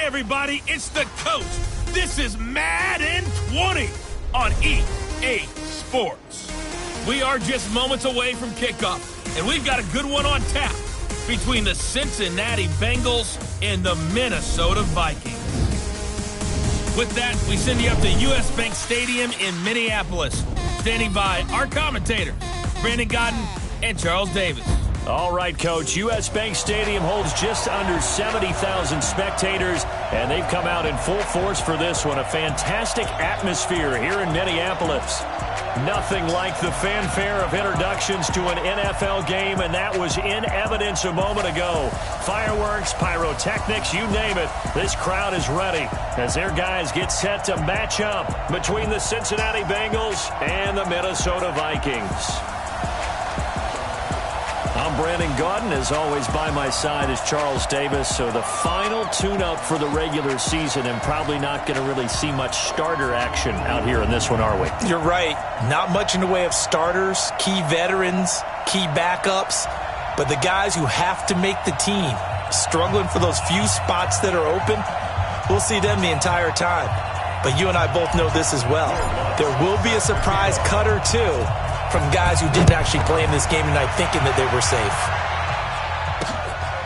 everybody, it's the coach. This is Madden 20 on EA Sports. We are just moments away from kickoff, and we've got a good one on tap between the Cincinnati Bengals and the Minnesota Vikings. With that, we send you up to US Bank Stadium in Minneapolis. Standing by our commentators, Brandon Godden and Charles Davis. All right, Coach. US Bank Stadium holds just under 70,000 spectators, and they've come out in full force for this one. A fantastic atmosphere here in Minneapolis. Nothing like the fanfare of introductions to an NFL game, and that was in evidence a moment ago. Fireworks, pyrotechnics, you name it. This crowd is ready as their guys get set to match up between the Cincinnati Bengals and the Minnesota Vikings. I'm Brandon Godden. As always, by my side is Charles Davis. So the final tune-up for the regular season, and probably not going to really see much starter action out here in this one, are we? You're right. Not much in the way of starters, key veterans, key backups, but the guys who have to make the team, struggling for those few spots that are open, we'll see them the entire time. But you and I both know this as well. There will be a surprise cut or two from guys who didn't actually play in this game tonight thinking that they were safe.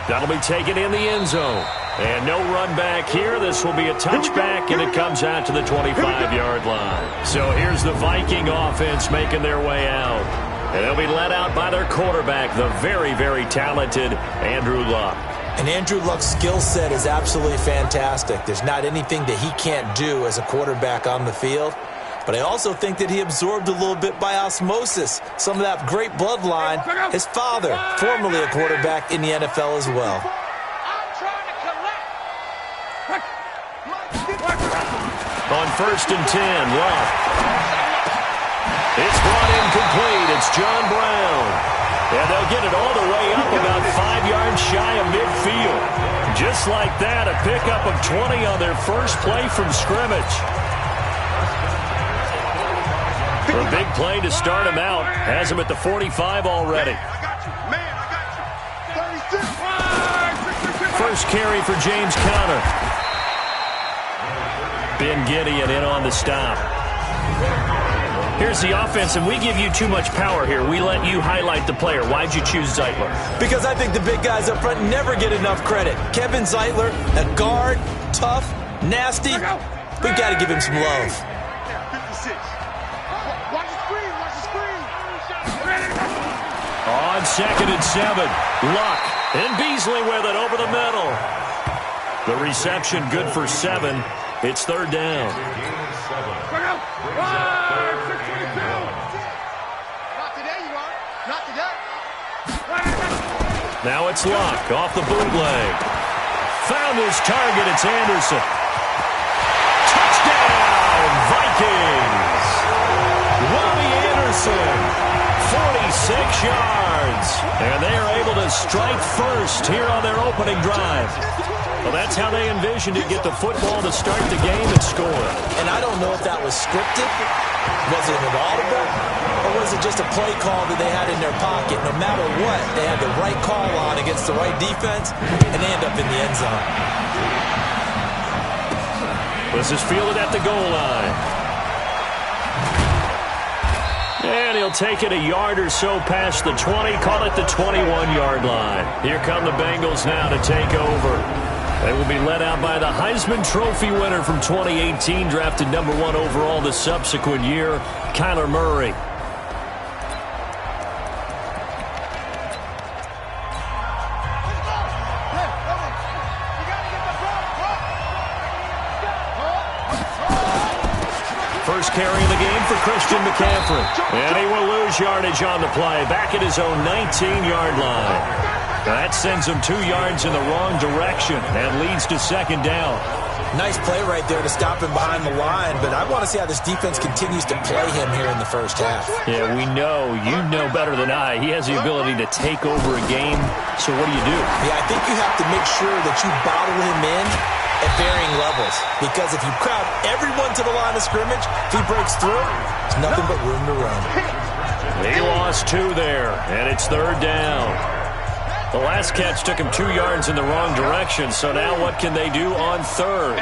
That'll be taken in the end zone. And no run back here. This will be a touchback, and it comes out to the 25-yard line. So here's the Viking offense making their way out. And they'll be led out by their quarterback, the very, very talented Andrew Luck. And Andrew Luck's skill set is absolutely fantastic. There's not anything that he can't do as a quarterback on the field. But I also think that he absorbed a little bit by osmosis some of that great bloodline. His father, formerly a quarterback in the NFL as well. On 1st and 10, Luck. It's brought in complete. It's John Brown. And they'll get it all the way up about 5 yards shy of midfield. Just like that, a pickup of 20 on their first play from scrimmage. A big play to start him out. Has him at the 45 already. First carry for James Conner. Ben Gideon in on the stop. Here's the offense, and we give you too much power here. We let you highlight the player. Why'd you choose Zeitler? Because I think the big guys up front never get enough credit. Kevin Zeitler, a guard, tough, nasty. We've got to give him some love. On 2nd and 7, Luck, and Beasley with it over the middle. The reception good for 7. It's 3rd down. Now it's Luck off the bootleg. Found his target. It's Anderson. Touchdown, Vikings. Robbie Anderson. 46 yards. And they are able to strike first here on their opening drive. Well, that's how they envisioned it, get the football to start the game and score. And I don't know if that was scripted. Was it an audible? Or was it just a play call that they had in their pocket? No matter what, they had the right call on against the right defense, and they end up in the end zone. This is fielded at the goal line. And he'll take it a yard or so past the 20, call it the 21-yard line. Here come the Bengals now to take over. They will be led out by the Heisman Trophy winner from 2018, drafted number 1 overall the subsequent year, Kyler Murray. First carry of the game for Christian McCaffrey. And he will lose yardage on the play, back at his own 19-yard line. That sends him 2 yards in the wrong direction and leads to 2nd down. Nice play right there to stop him behind the line, but I want to see how this defense continues to play him here in the first half. Yeah, we know. You know better than I. He has the ability to take over a game, so what do you do? Yeah, I think you have to make sure that you bottle him in at varying levels, because if you crowd everyone to the line of scrimmage, if he breaks through, there's nothing but room to run. He lost 2 there, and it's 3rd down. The last catch took him 2 yards in the wrong direction, so now what can they do on third?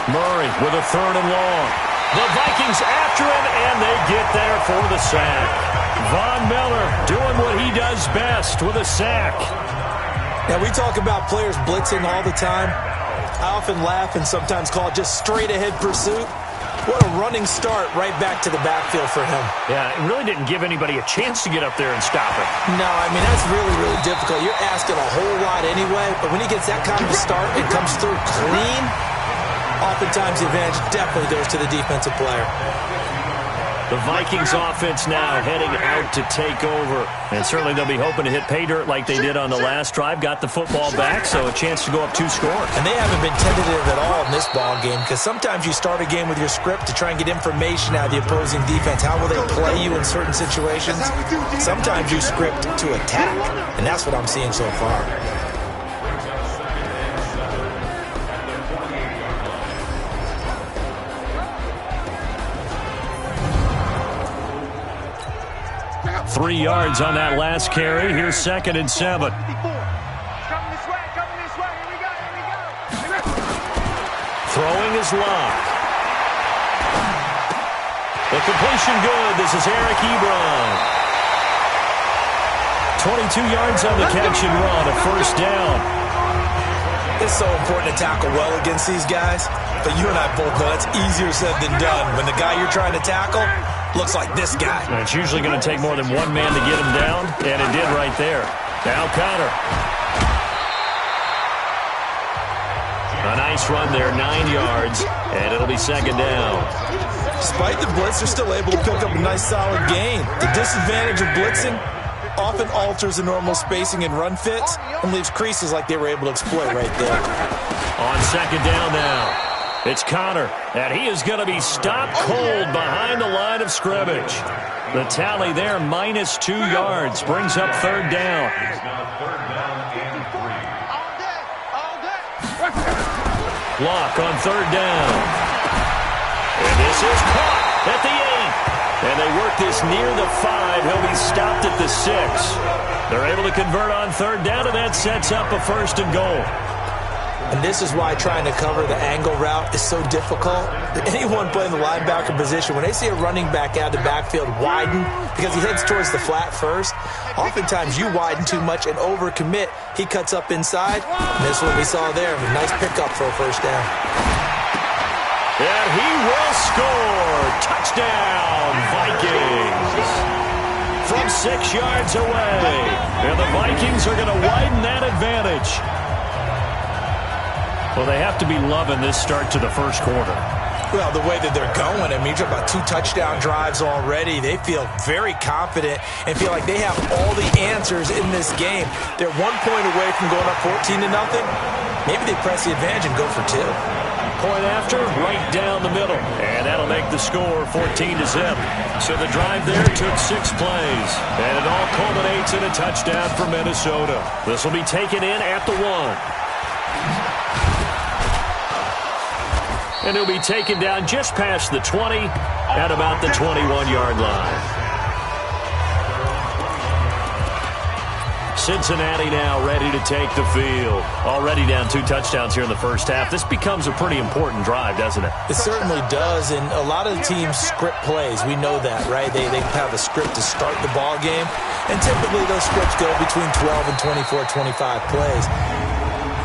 Murray with a 3rd and long. The Vikings after him, and they get there for the sack. Von Miller doing what he does best with a sack. Now, we talk about players blitzing all the time. I often laugh and sometimes call it just straight-ahead pursuit. What a running start right back to the backfield for him. Yeah, it really didn't give anybody a chance to get up there and stop it. No, I mean, that's really, really difficult. You're asking a whole lot anyway, but when he gets that kind of a start and comes through clean, oftentimes the advantage definitely goes to the defensive player. The Vikings offense now heading out to take over. And certainly they'll be hoping to hit pay dirt like they did on the last drive. Got the football back, so a chance to go up 2 scores. And they haven't been tentative at all in this ball game, because sometimes you start a game with your script to try and get information out of the opposing defense. How will they play you in certain situations? Sometimes you script to attack, and that's what I'm seeing so far. Three yards on that last carry. Here's 2nd and 7. Throwing is Locke. The completion good. This is Eric Ebron. 22 yards on the catch and run. A 1st down. It's so important to tackle well against these guys, but you and I both know that's easier said than done. When the guy you're trying to tackle looks like this guy. And it's usually going to take more than one man to get him down, and it did right there. Now Connor. A nice run there, 9 yards, and it'll be 2nd down. Despite the blitz, they're still able to pick up a nice solid gain. The disadvantage of blitzing often alters the normal spacing and run fits and leaves creases like they were able to exploit right there. On 2nd down now. It's Connor, and he is going to be stopped cold behind the line of scrimmage. The tally there, -2 yards, brings up 3rd down. Locke on 3rd down. And this is caught at the 8. And they work this near the 5. He'll be stopped at the 6. They're able to convert on 3rd down, and that sets up a 1st and goal. And this is why trying to cover the angle route is so difficult. Anyone playing the linebacker position, when they see a running back out of the backfield widen because he heads towards the flat first, oftentimes you widen too much and overcommit. He cuts up inside, and this is what we saw there. A nice pickup for a 1st down. And he will score. Touchdown, Vikings. From 6 yards away. And the Vikings are going to widen that advantage. Well, they have to be loving this start to the 1st quarter. Well, the way that they're going, I mean, you're talking about 2 touchdown drives already. They feel very confident and feel like they have all the answers in this game. They're 1 point away from going up 14-0. Maybe they press the advantage and go for 2. Point after, right down the middle. And that'll make the score 14-0. So the drive there took 6 plays. And it all culminates in a touchdown for Minnesota. This will be taken in at the 1. And he'll be taken down just past the 20 at about the 21-yard line. Cincinnati now ready to take the field. Already down 2 touchdowns here in the 1st half. This becomes a pretty important drive, doesn't it? It certainly does, and a lot of the teams script plays. We know that, right? They have a script to start the ball game, and typically those scripts go between 12 and 24, 25 plays.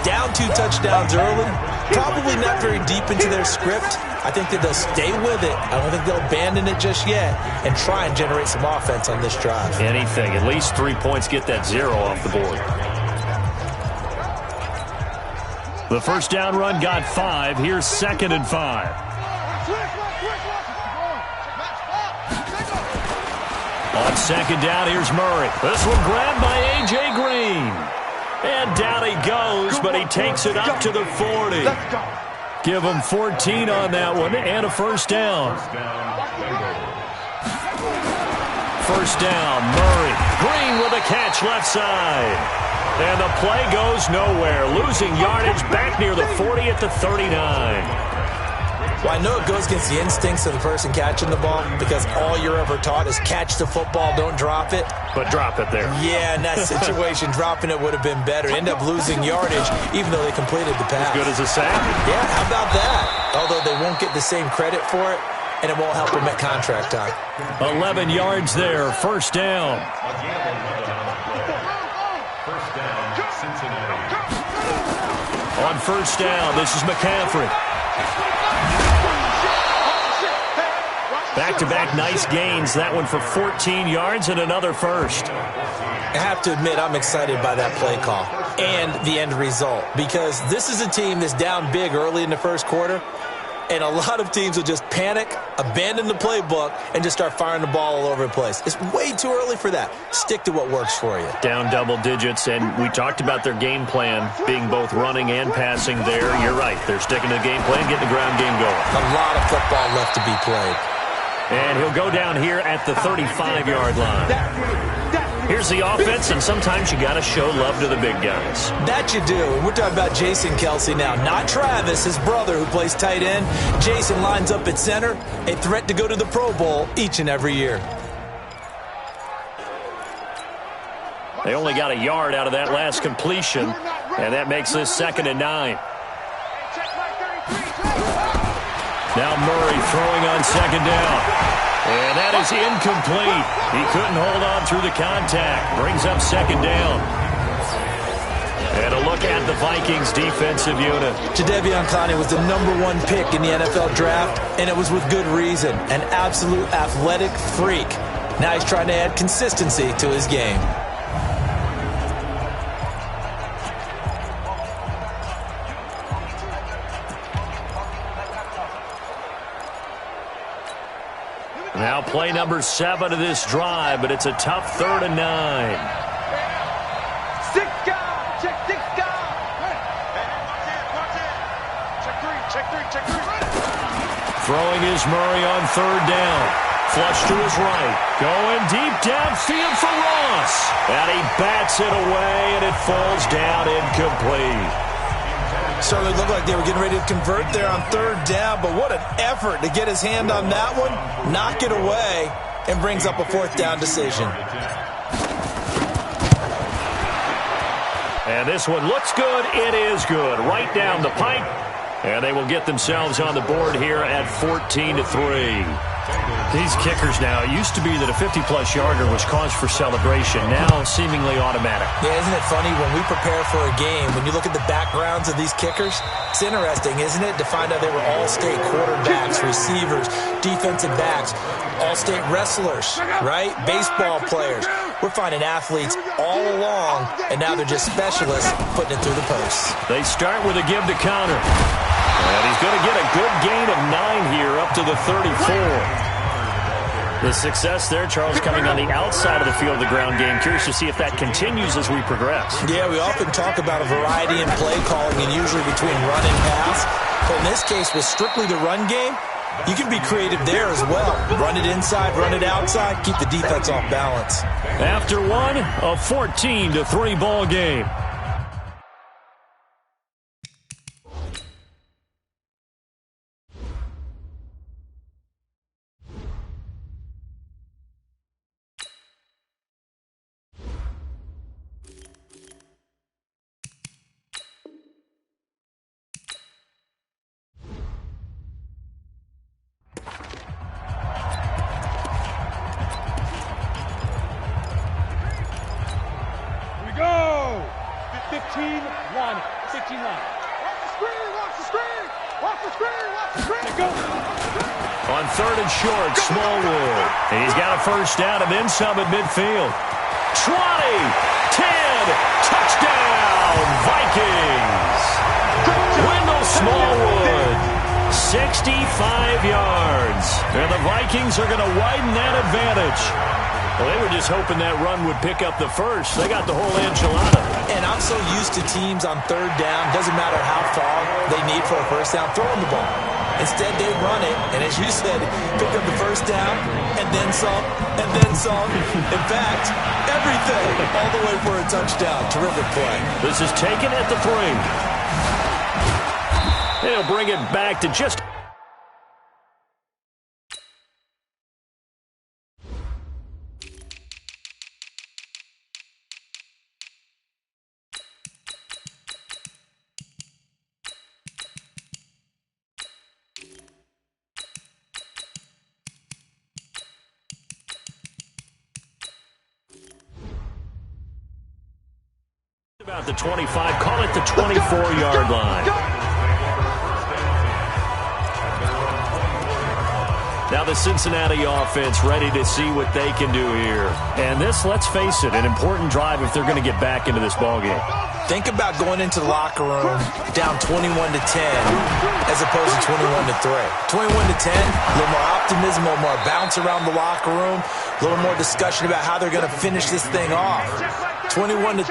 Down 2 touchdowns early, probably not very deep into their script. I think that they'll stay with it. I don't think they'll abandon it just yet and try and generate some offense on this drive. Anything. At least 3 points, get that 0 off the board. The 1st down run got 5. Here's 2nd and 5. On 2nd down, here's Murray. This one grabbed by A.J. Green. And down he goes, but he takes it up to the 40. Give him 14 on that one and a 1st down. 1st down, Murray. Green with a catch left side. And the play goes nowhere. Losing yardage back near the 40 at the 39. Well, I know it goes against the instincts of the person catching the ball because all you're ever taught is catch the football, don't drop it. But drop it there. Yeah, in that situation, dropping it would have been better. End up losing yardage even though they completed the pass. As good as a sack. Yeah, how about that? Although they won't get the same credit for it, and it won't help them at contract time. 11 yards there, first down. Cincinnati. On first down, this is McCaffrey. Back-to-back nice gains. That one for 14 yards and another first. I have to admit, I'm excited by that play call and the end result because this is a team that's down big early in the first quarter, and a lot of teams will just panic, abandon the playbook, and just start firing the ball all over the place. It's way too early for that. Stick to what works for you. Down double digits, and we talked about their game plan being both running and passing there. You're right. They're sticking to the game plan, getting the ground game going. A lot of football left to be played. And he'll go down here at the 35-yard line. Here's the offense, and sometimes you got to show love to the big guys. That you do. We're talking about Jason Kelsey now, not Travis, his brother who plays tight end. Jason lines up at center, a threat to go to the Pro Bowl each and every year. They only got a yard out of that last completion, and that makes this 2nd and 9. Now Murray throwing on 2nd down. And that is incomplete. He couldn't hold on through the contact. Brings up 2nd down. And a look at the Vikings defensive unit. Jadeveon Clowney was the #1 pick in the NFL draft, and it was with good reason. An absolute athletic freak. Now he's trying to add consistency to his game. Now play number 7 of this drive, but it's a tough 3rd and 9. Throwing is Murray on 3rd down. Flush to his right. Going deep downfield for Ross. And he bats it away, and it falls down incomplete. Certainly looked like they were getting ready to convert there on 3rd down, but what an effort to get his hand on that one, knock it away, and brings up a 4th down decision. And this one looks good. It is good. Right down the pipe. And they will get themselves on the board here at 14-3. These kickers now, it used to be that a 50-plus yarder was cause for celebration. Now seemingly automatic. Yeah, isn't it funny when we prepare for a game, when you look at the backgrounds of these kickers, it's interesting, isn't it, to find out they were all-state quarterbacks, receivers, defensive backs, all-state wrestlers, right? Baseball players. We're finding athletes all along, and now they're just specialists putting it through the posts. They start with a give to counter. And he's going to get a good gain of 9 here up to the 34. The success there, Charles, coming on the outside of the field of the ground game. Curious to see if that continues as we progress. Yeah, we often talk about a variety in play calling and usually between run and pass. But in this case, with strictly the run game, you can be creative there as well. Run it inside, run it outside, keep the defense off balance. After one, a 14-3 ball game. On 3rd and short, Smallwood. And he's got a first down and then some at midfield. 20, 10, touchdown, Vikings. Wendell Smallwood, 65 yards. And the Vikings are going to widen that advantage. Well, they were just hoping that run would pick up the first. They got the whole enchilada. And I'm so used to teams on 3rd down, doesn't matter how far they need for a first down, throwing the ball. Instead, they run it, and as you said, pick up the first down, and then some, and then some. In fact, everything, all the way for a touchdown. Terrific play. This is taken at the 3. They'll bring it back to just About the 25, call it the 24-yard line. Now the Cincinnati offense ready to see what they can do here. And this, let's face it, an important drive if they're going to get back into this ballgame. Think about going into the locker room down 21-10 as opposed to 21-3. 21-10, a little more optimism, a little more bounce around the locker room, a little more discussion about how they're going to finish this thing off. 21-3,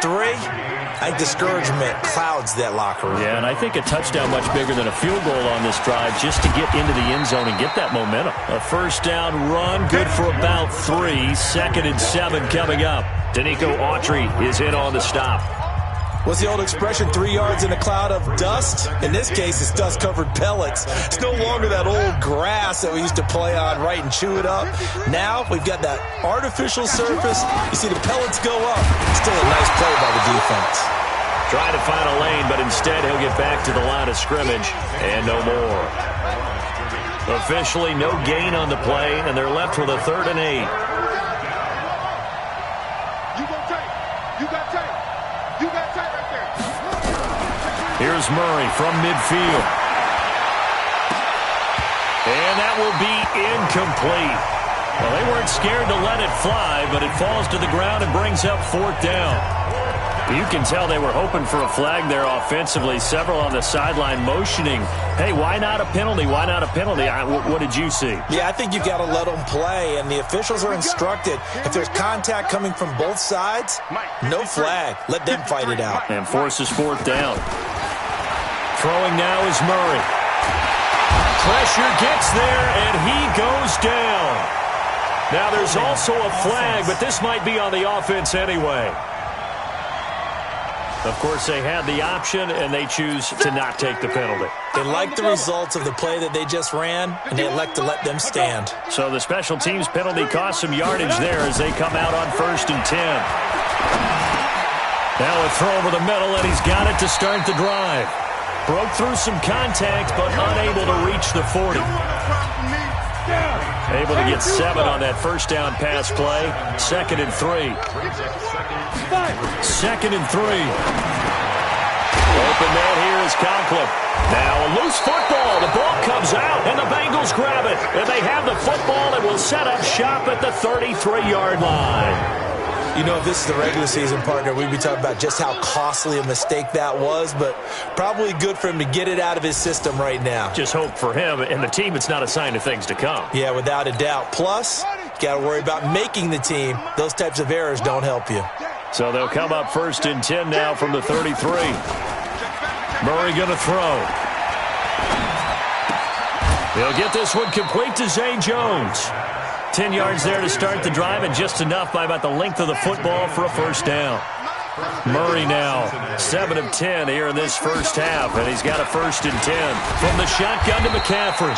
I think discouragement clouds that locker room. Yeah, and I think a touchdown much bigger than a field goal on this drive just to get into the end zone and get that momentum. A first down run, good for about 3. 2nd and 7 coming up. Danico Autry is in on the stop. What's the old expression, 3 yards in a cloud of dust? In this case, it's dust-covered pellets. It's no longer that old grass that we used to play on, right, and chew it up. Now we've got that artificial surface. You see the pellets go up. Still a nice play by the defense. Trying to find a lane, but instead he'll get back to the line of scrimmage and no more. Officially no gain on the play, and they're left with a 3rd and 8. Here's Murray from midfield. And that will be incomplete. Well, they weren't scared to let it fly, but it falls to the ground and brings up 4th down. You can tell they were hoping for a flag there offensively. Several on the sideline motioning, hey, why not a penalty? Why not a penalty? What did you see? Yeah, I think you've got to let them play, and the officials are instructed. If there's contact coming from both sides, no flag. Let them fight it out. And forces 4th down. Throwing now is Murray. Pressure gets there, and he goes down. Now there's also a flag, but this might be on the offense anyway. Of course, they had the option, and they choose to not take the penalty. They like the results of the play that they just ran, and they elect to let them stand. So the special teams penalty cost some yardage there as they come out on 1st and 10. Now a throw over the middle, and he's got it to start the drive. Broke through some contact, but unable to reach the 40. Able to get 7 on that first down pass play. 2nd and 3. 2nd and 3. Open man here is Conklin. Now a loose football. The ball comes out, and the Bengals grab it. And they have the football and will set up shop at the 33-yard line. You know, if this is the regular season, partner, we'd be talking about just how costly a mistake that was, but probably good for him to get it out of his system right now. Just hope for him and the team it's not a sign of things to come. Yeah, without a doubt. Plus, you got to worry about making the team. Those types of errors don't help you. So they'll come up 1st and 10 now from the 33. Murray going to throw. He'll get this one complete to Zay Jones. 10 yards there to start the drive, and just enough by about the length of the football for a first down. Murray now 7 of 10 here in this first half, and he's got a 1st and 10 from the shotgun to McCaffrey.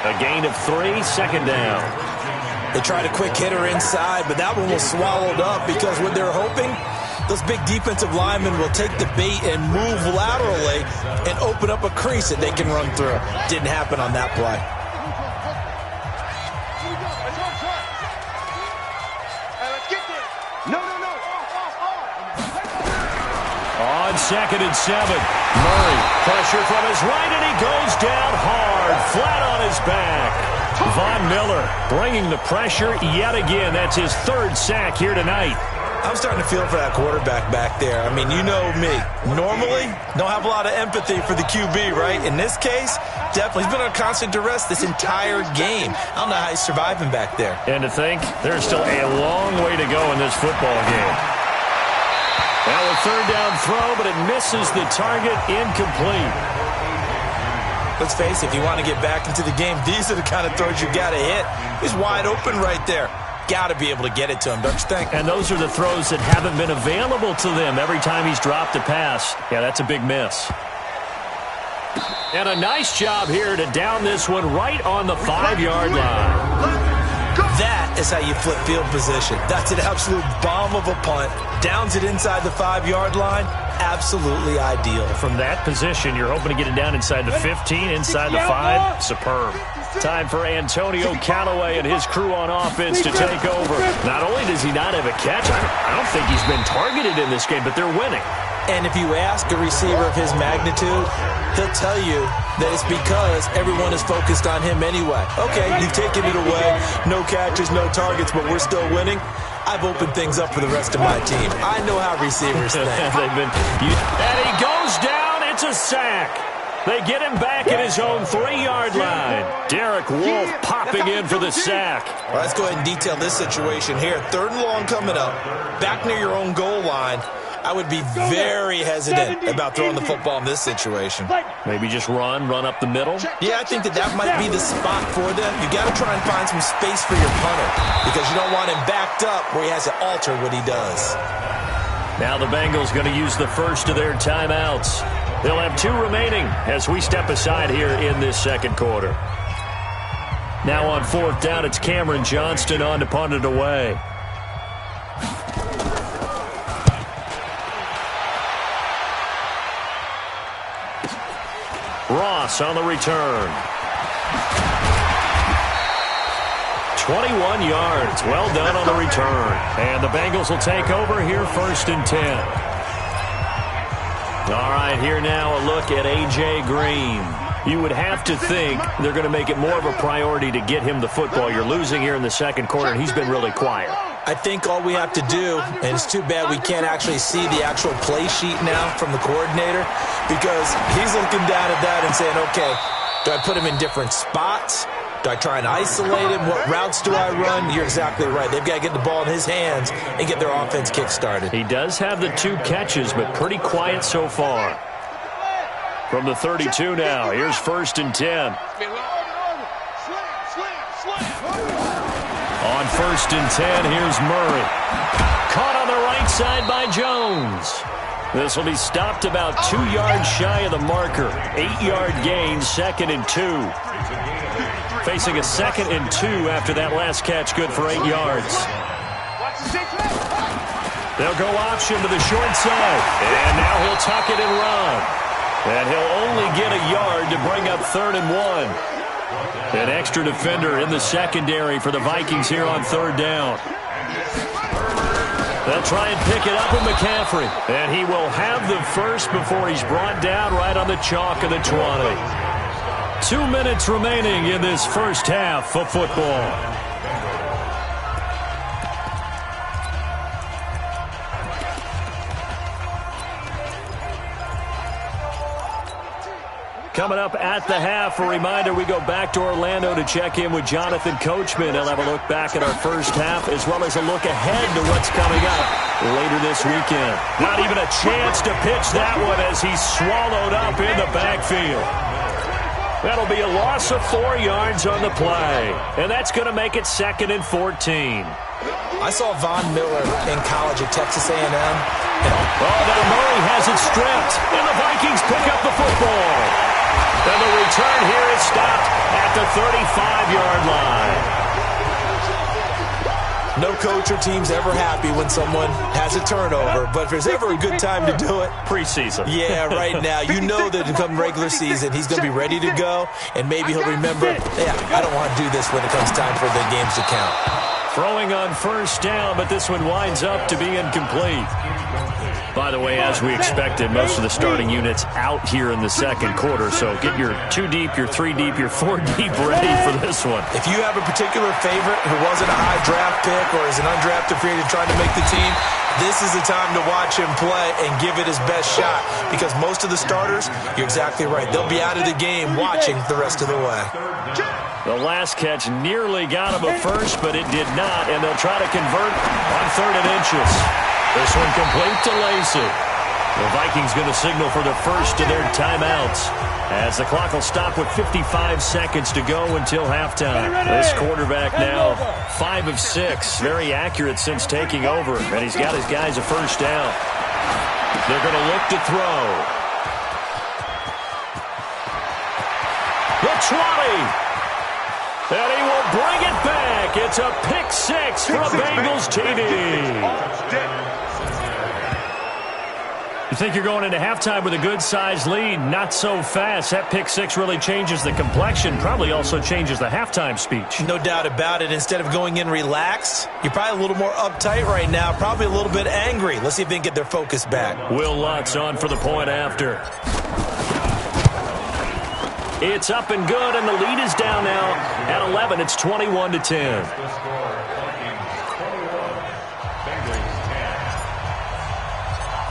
A gain of 3, 2nd down. They tried a quick hitter inside, but that one was swallowed up because what they're hoping, those big defensive linemen will take the bait and move laterally and open up a crease that they can run through. Didn't happen on that play. On 2nd and 7, Murray, pressure from his right, and he goes down hard, flat on his back. Von Miller bringing the pressure yet again. That's his 3rd sack here tonight. I'm starting to feel for that quarterback back there. I mean, you know me. Normally, don't have a lot of empathy for the QB, right? In this case, definitely. He's been on constant duress this entire game. I don't know how he's surviving back there. And to think, there's still a long way to go in this football game. Now a 3rd down throw, but it misses the target, incomplete. Let's face it, if you want to get back into the game, these are the kind of throws you got to hit. He's wide open right there. Got to be able to get it to him, don't you think? And those are the throws that haven't been available to them every time he's dropped a pass. Yeah, that's a big miss. And a nice job here to down this one right on the 5-yard line. That is how you flip field position. That's an absolute bomb of a punt. Downs it inside the 5-yard line. Absolutely ideal. From that position, you're hoping to get it down inside the 15, inside the 5. Superb. Time for Antonio Callaway and his crew on offense to take over. Not only does he not have a catch, I don't think he's been targeted in this game, but they're winning. And if you ask a receiver of his magnitude, he'll tell you that it's because everyone is focused on him anyway. Okay, you've taken it away. No catches, no targets, but we're still winning. I've opened things up for the rest of my team. I know how receivers think. And he goes down. It's a sack. They get him back at his own 3-yard line. Derek Wolfe popping in for the sack. Well, let's go ahead and detail this situation here. 3rd and long coming up. Back near your own goal line. I would be very hesitant about throwing the football in this situation. Maybe just run up the middle? Yeah, I think that might be the spot for them. You got to try and find some space for your punter because you don't want him backed up where he has to alter what he does. Now the Bengals going to use the first of their timeouts. They'll have 2 remaining as we step aside here in this second quarter. Now on 4th down, it's Cameron Johnston on to punt it away. Ross on the return. 21 yards. Well done on the return. And the Bengals will take over here 1st and 10. All right, here now a look at A.J. Green. You would have to think they're going to make it more of a priority to get him the football. You're losing here in the second quarter, and he's been really quiet. I think all we have to do, and it's too bad we can't actually see the actual play sheet now from the coordinator, because he's looking down at that and saying, okay, do I put him in different spots? Do I try and isolate him? What routes do I run? You're exactly right. They've got to get the ball in his hands and get their offense kick-started. He does have the 2 catches, but pretty quiet so far. From the 32 now, here's 1st and 10. On 1st and 10, here's Murray. Caught on the right side by Jones. This will be stopped about 2 yards shy of the marker. 8-yard gain, 2nd and 2. Facing a 2nd and 2 after that last catch, good for 8 yards. They'll go option to the short side. And now he'll tuck it and run. And he'll only get a yard to bring up 3rd and 1. An extra defender in the secondary for the Vikings here on 3rd down. They'll try and pick it up with McCaffrey. And he will have the first before he's brought down right on the chalk of the 20. 2 minutes remaining in this first half of football. Coming up at the half, a reminder, we go back to Orlando to check in with Jonathan Coachman. He'll have a look back at our first half as well as a look ahead to what's coming up later this weekend. Not even a chance to pitch that one as he's swallowed up in the backfield. That'll be a loss of 4 yards on the play, and that's going to make it 2nd and 14. I saw Von Miller in college at Texas A&M. Now Murray has it stripped, and the Vikings pick up the football. And the return here is stopped at the 35-yard line. No coach or team's ever happy when someone has a turnover, but if there's ever a good time to do it, preseason. Yeah, right now. You know that come regular season, he's going to be ready to go, and maybe he'll remember, yeah, I don't want to do this when it comes time for the games to count. Throwing on 1st down, but this one winds up to be incomplete. By the way, as we expected, most of the starting units out here in the second quarter, so get your 2 deep, your 3 deep, your 4 deep ready for this one. If you have a particular favorite who wasn't a high draft pick or is an undrafted free agent trying to make the team, this is the time to watch him play and give it his best shot, because most of the starters, you're exactly right, they'll be out of the game watching the rest of the way. The last catch nearly got him a first, but it did not, and they'll try to convert on 3rd and inches. This one complete to Lacey. The Vikings going to signal for the first of their timeouts, as the clock will stop with 55 seconds to go until halftime. This quarterback now 5 of 6, very accurate since taking over, and he's got his guys a first down. They're going to look to throw. The 20. And he will bring it back. It's a pick six for a Bengals TD. You think you're going into halftime with a good-sized lead. Not so fast. That pick six really changes the complexion. Probably also changes the halftime speech. No doubt about it. Instead of going in relaxed, you're probably a little more uptight right now. Probably a little bit angry. Let's see if they can get their focus back. Will Lutz on for the point after. It's up and good, and the lead is down now at 11. It's 21-10.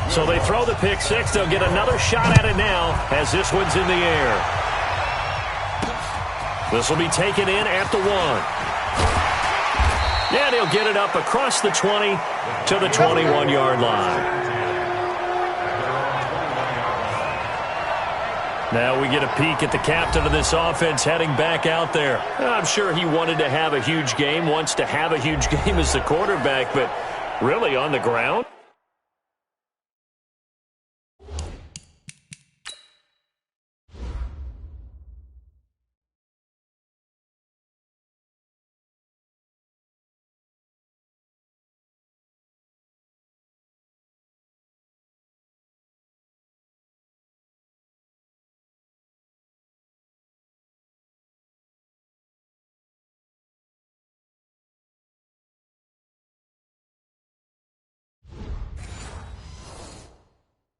So they throw the pick six. They'll get another shot at it now as this one's in the air. This will be taken in at the 1. And he'll get it up across the 20 to the 21-yard line. Now we get a peek at the captain of this offense heading back out there. I'm sure he wanted to have a huge game, wants to have a huge game as the quarterback, but really on the ground?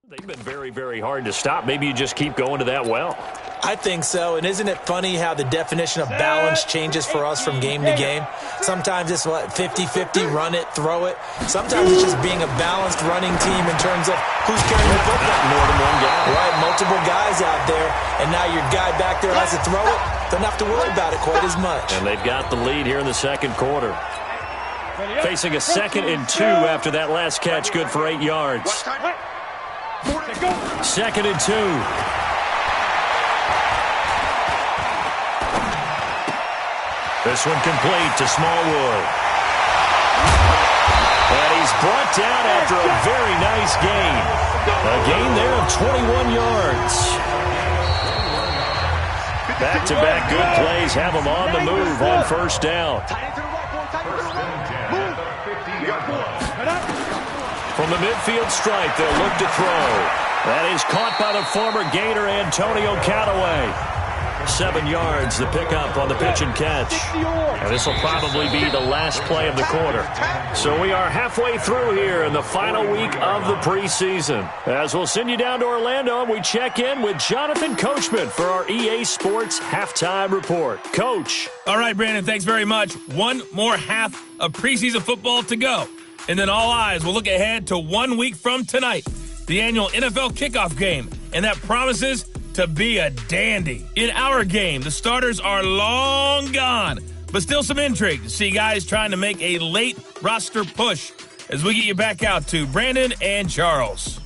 They've been very, very hard to stop. Maybe you just keep going to that well. I think so. And isn't it funny how the definition of balance changes for us from game to game? Sometimes it's 50-50, run it, throw it. Sometimes it's just being a balanced running team in terms of who's carrying the football. More than one guy. Right, multiple guys out there. And now your guy back there has to throw it. Don't have to worry about it quite as much. And they've got the lead here in the second quarter. Facing a 2nd and 2 after that last catch, good for 8 yards. 2nd and 2. This one complete to Smallwood. And he's brought down after a very nice gain. A gain there of 21 yards. Back-to-back good plays have him on the move on first down. From the midfield stripe, they'll look to throw. That is caught by the former Gator Antonio Callaway. 7 yards, the pickup on the pitch and catch. And this will probably be the last play of the quarter. So we are halfway through here in the final week of the preseason. As we'll send you down to Orlando, and we check in with Jonathan Coachman for our EA Sports Halftime Report. Coach. All right, Brandon, thanks very much. One more half of preseason football to go. And then all eyes will look ahead to 1 week from tonight, the annual NFL kickoff game. And that promises to be a dandy. In our game, the starters are long gone, but still some intrigue to see guys trying to make a late roster push as we get you back out to Brandon and Charles.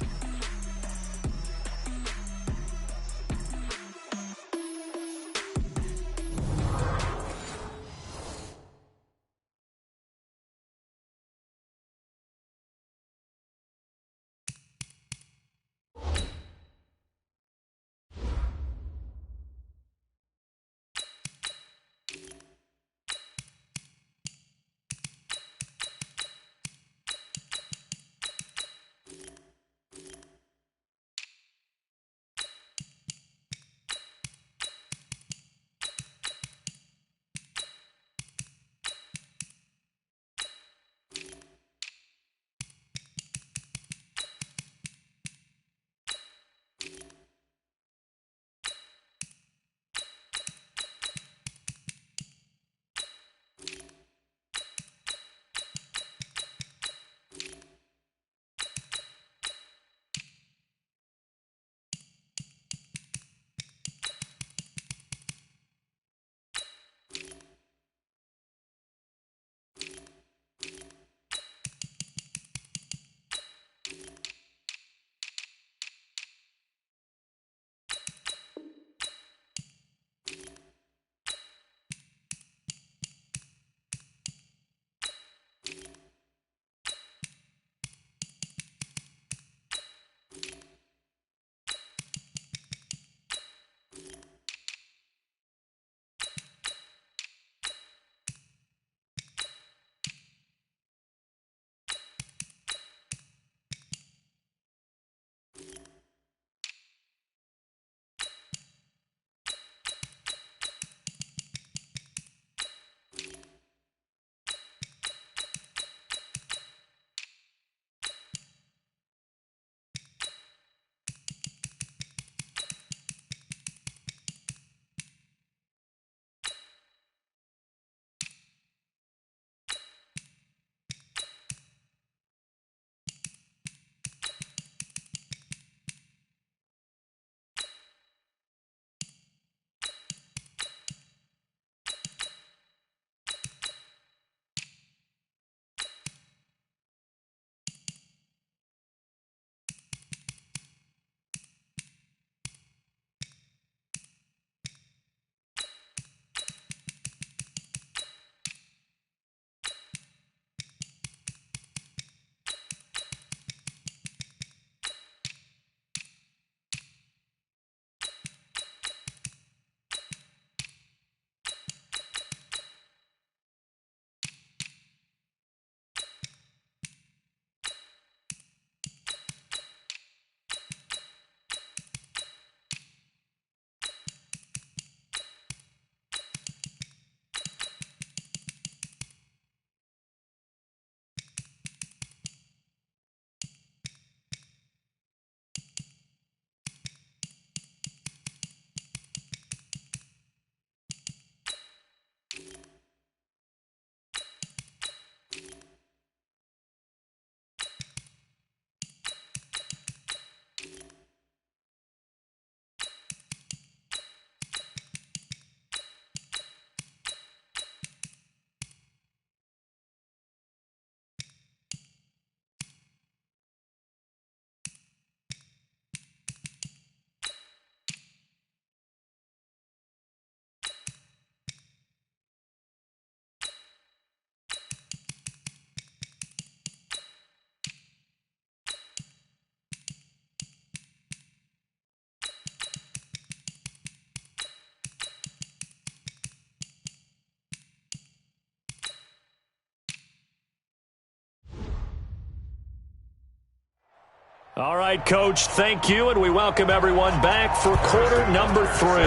right, Coach. Thank you, and we welcome everyone back for quarter number 3.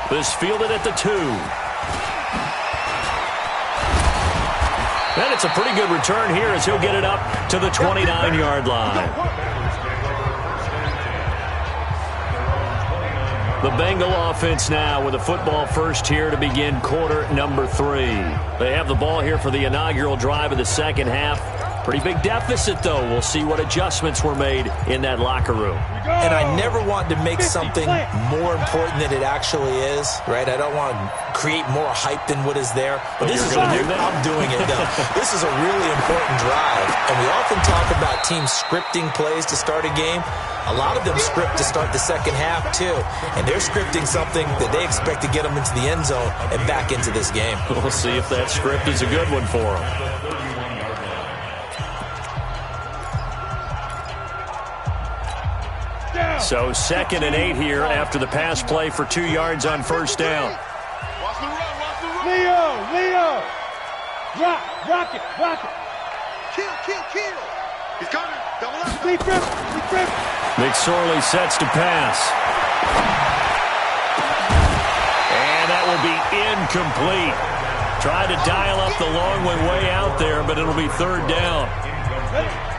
This fielded at the 2. And it's a pretty good return here as he'll get it up to the 29-yard line. The Bengal offense now with a football first here to begin quarter number 3. They have the ball here for the inaugural drive of the second half. Pretty big deficit, though. We'll see what adjustments were made in that locker room. And I never want to make something more important than it actually is, right? I don't want to create more hype than what is there. But this is I'm doing it, though. This is a really important drive. And we often talk about teams scripting plays to start a game. A lot of them script to start the second half, too. And they're scripting something that they expect to get them into the end zone and back into this game. We'll see if that script is a good one for them. So 2nd and 8 here after the pass play for 2 yards on first down. Leo! Rock it! Kill! He's coming! Double up! Deep grip! McSorley sets to pass. And that will be incomplete. Tried to dial up the long one way out there, but it'll be 3rd down.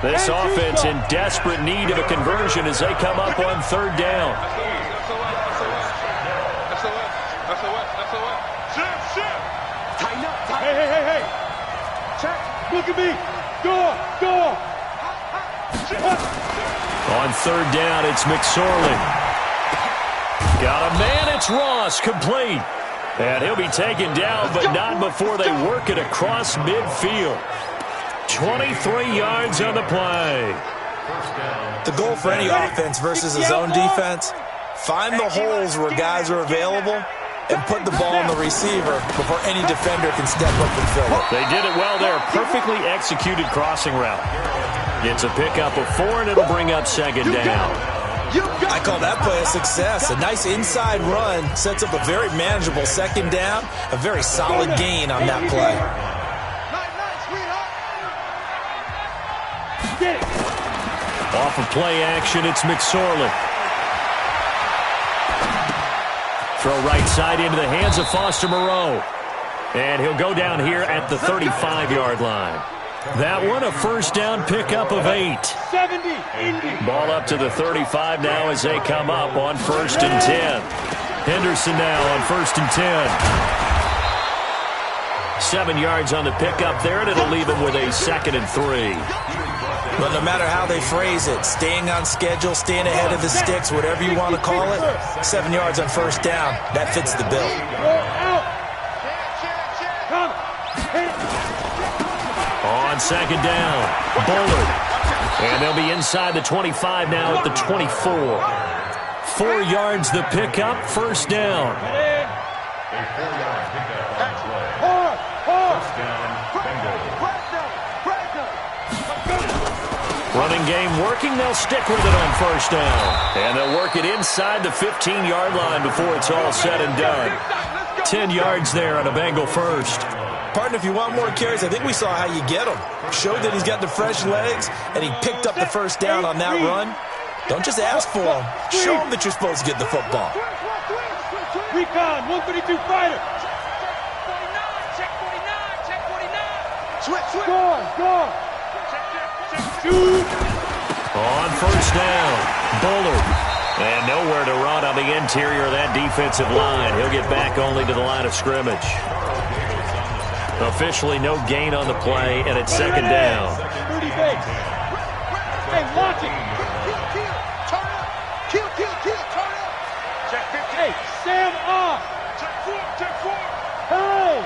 This offense in desperate need of a conversion as they come up on 3rd down. Hey. Check. Look at me. Go. On 3rd down, it's McSorley. Got a man, it's Ross, complete. And he'll be taken down, but not before they work it across midfield. 23 yards on the play. The goal for any offense versus a zone defense, find the holes where guys are available and put the ball on the receiver before any defender can step up and fill it. They did it well there. Perfectly executed crossing route. It's a pickup of 4, and it'll bring up 2nd down. I call that play a success. A nice inside run sets up a very manageable 2nd down. A very solid gain on that play. Off of play action, it's McSorley. Throw right side into the hands of Foster Moreau. And he'll go down here at the 35-yard line. That one, a first down pickup of 8. Ball up to the 35 now as they come up on 1st and 10. Henderson now on 1st and 10. 7 yards on the pickup there, and it'll leave him with a 2nd and 3. But no matter how they phrase it, staying on schedule, staying ahead of the sticks, whatever you want to call it, 7 yards on 1st down, that fits the bill. On 2nd down, Bullard. And they'll be inside the 25 now at the 24. 4 yards the pickup, 1st down. Running game working, they'll stick with it on 1st down. And they'll work it inside the 15-yard line before it's all said and done. 10 yards there on a Bengal first. Partner, if you want more carries, I think we saw how you get him. Showed that he's got the fresh legs, and he picked up the 1st down on that run. Don't just ask for him. Show him that you're supposed to get the football. Recon, 132 fighter. Check 49. Go. Shoot. On 1st down, Bullard. And nowhere to run on the interior of that defensive line. He'll get back only to the line of scrimmage. Officially no gain on the play, and it's 2nd down. Hey, watch it. Kill. Turn up. Check 50. Hey, Sam off. Check 4. Hey.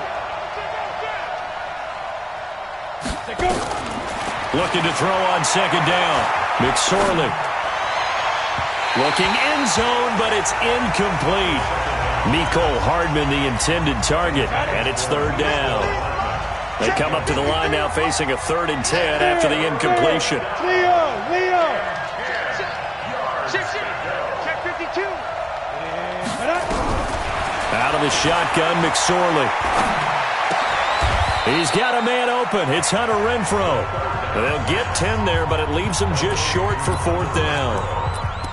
Go. Looking to throw on 2nd down. McSorley. Looking end zone, but it's incomplete. Nicole Hardman, the intended target, and it's 3rd down. They come up to the line now facing a 3rd and 10 after the incompletion. Leo. Check 52. Out of the shotgun, McSorley. He's got a man open. It's Hunter Renfrow. They'll get 10 there, but it leaves them just short for 4th down.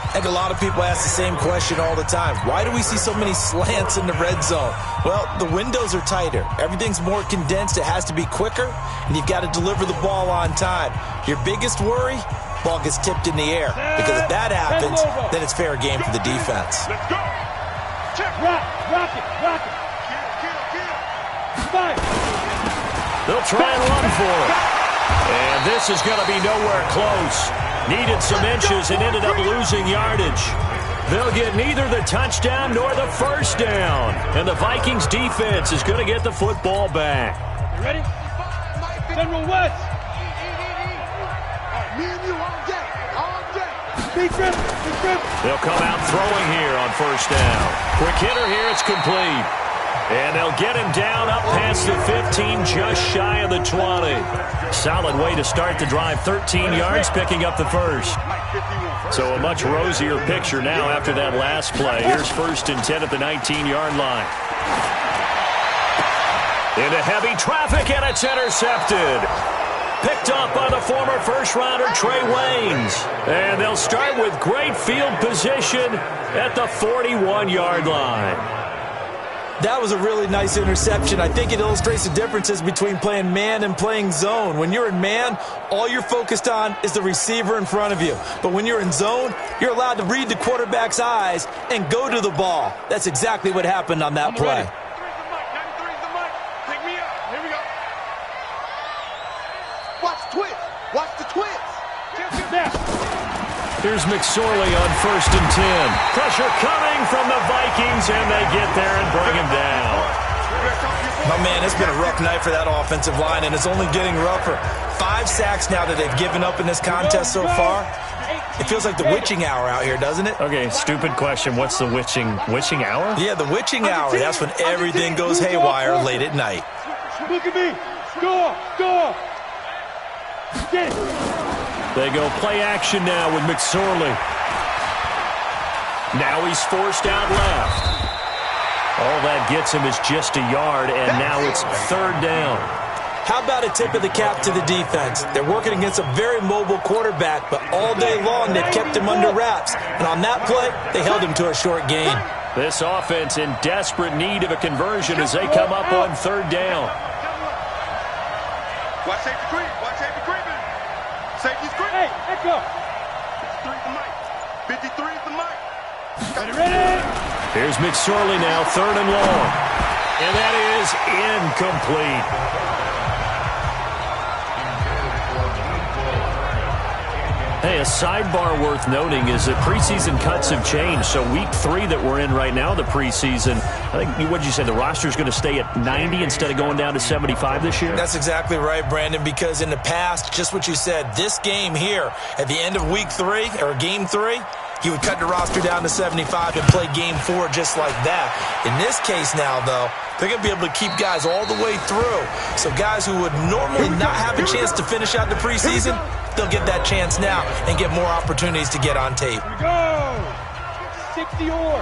I think a lot of people ask the same question all the time. Why do we see so many slants in the red zone? Well, the windows are tighter. Everything's more condensed. It has to be quicker, and you've got to deliver the ball on time. Your biggest worry, ball gets tipped in the air. Because if that happens, then it's fair game for the defense. Let's go. Check. Rock it. They'll try and run for it. And this is going to be nowhere close. Needed some inches and ended up losing yardage. They'll get neither the touchdown nor the first down. And the Vikings defense is going to get the football back. You ready? General West. Me and you all day. Big grip. They'll come out throwing here on first down. Quick hitter here, it's complete. And they'll get him down up past the 15, just shy of the 20. Solid way to start the drive. 13 yards, picking up the first. So a much rosier picture now after that last play. Here's 1st and 10 at the 19-yard line. Into heavy traffic, and it's intercepted. Picked up by the former first-rounder Trey Waynes. And they'll start with great field position at the 41-yard line. That was a really nice interception. I think it illustrates the differences between playing man and playing zone. When you're in man, all you're focused on is the receiver in front of you. But when you're in zone, you're allowed to read the quarterback's eyes and go to the ball. That's exactly what happened on that play. Pick me up. Here we go. Watch the twist. Here's McSorley on 1st and 10. Pressure coming from the Vikings, and they get there and bring him down. Oh, man, it's been a rough night for that offensive line, and it's only getting rougher. 5 sacks now that they've given up in this contest so far. It feels like the witching hour out here, doesn't it? Okay, stupid question. What's the witching hour? Yeah, the witching hour. That's when everything goes haywire late at night. Look at me. Score. Get it. They go play action now with McSorley. Now he's forced out left. All that gets him is just a yard, and now it's 3rd down. How about a tip of the cap to the defense? They're working against a very mobile quarterback, but all day long they've kept him under wraps. And on that play, they held him to a short gain. This offense in desperate need of a conversion as they come up on 3rd down. Watch safety creep. Safety's creep. Hey, echo. 53's the mic. 53's the mic. Ready? Here's McSorley now, 3rd and long. And that is incomplete. Hey, a sidebar worth noting is that preseason cuts have changed. So week 3 that we're in right now, the preseason, I think, what did you say, the roster's going to stay at 90 instead of going down to 75 this year? That's exactly right, Brandon, because in the past, just what you said, this game here, at the end of week 3, or game 3, he would cut the roster down to 75 and play game 4 just like that. In this case now, though, they're going to be able to keep guys all the way through. So guys who would normally not have a chance to finish out the preseason, they'll get that chance now and get more opportunities to get on tape. Here we go. 60 or.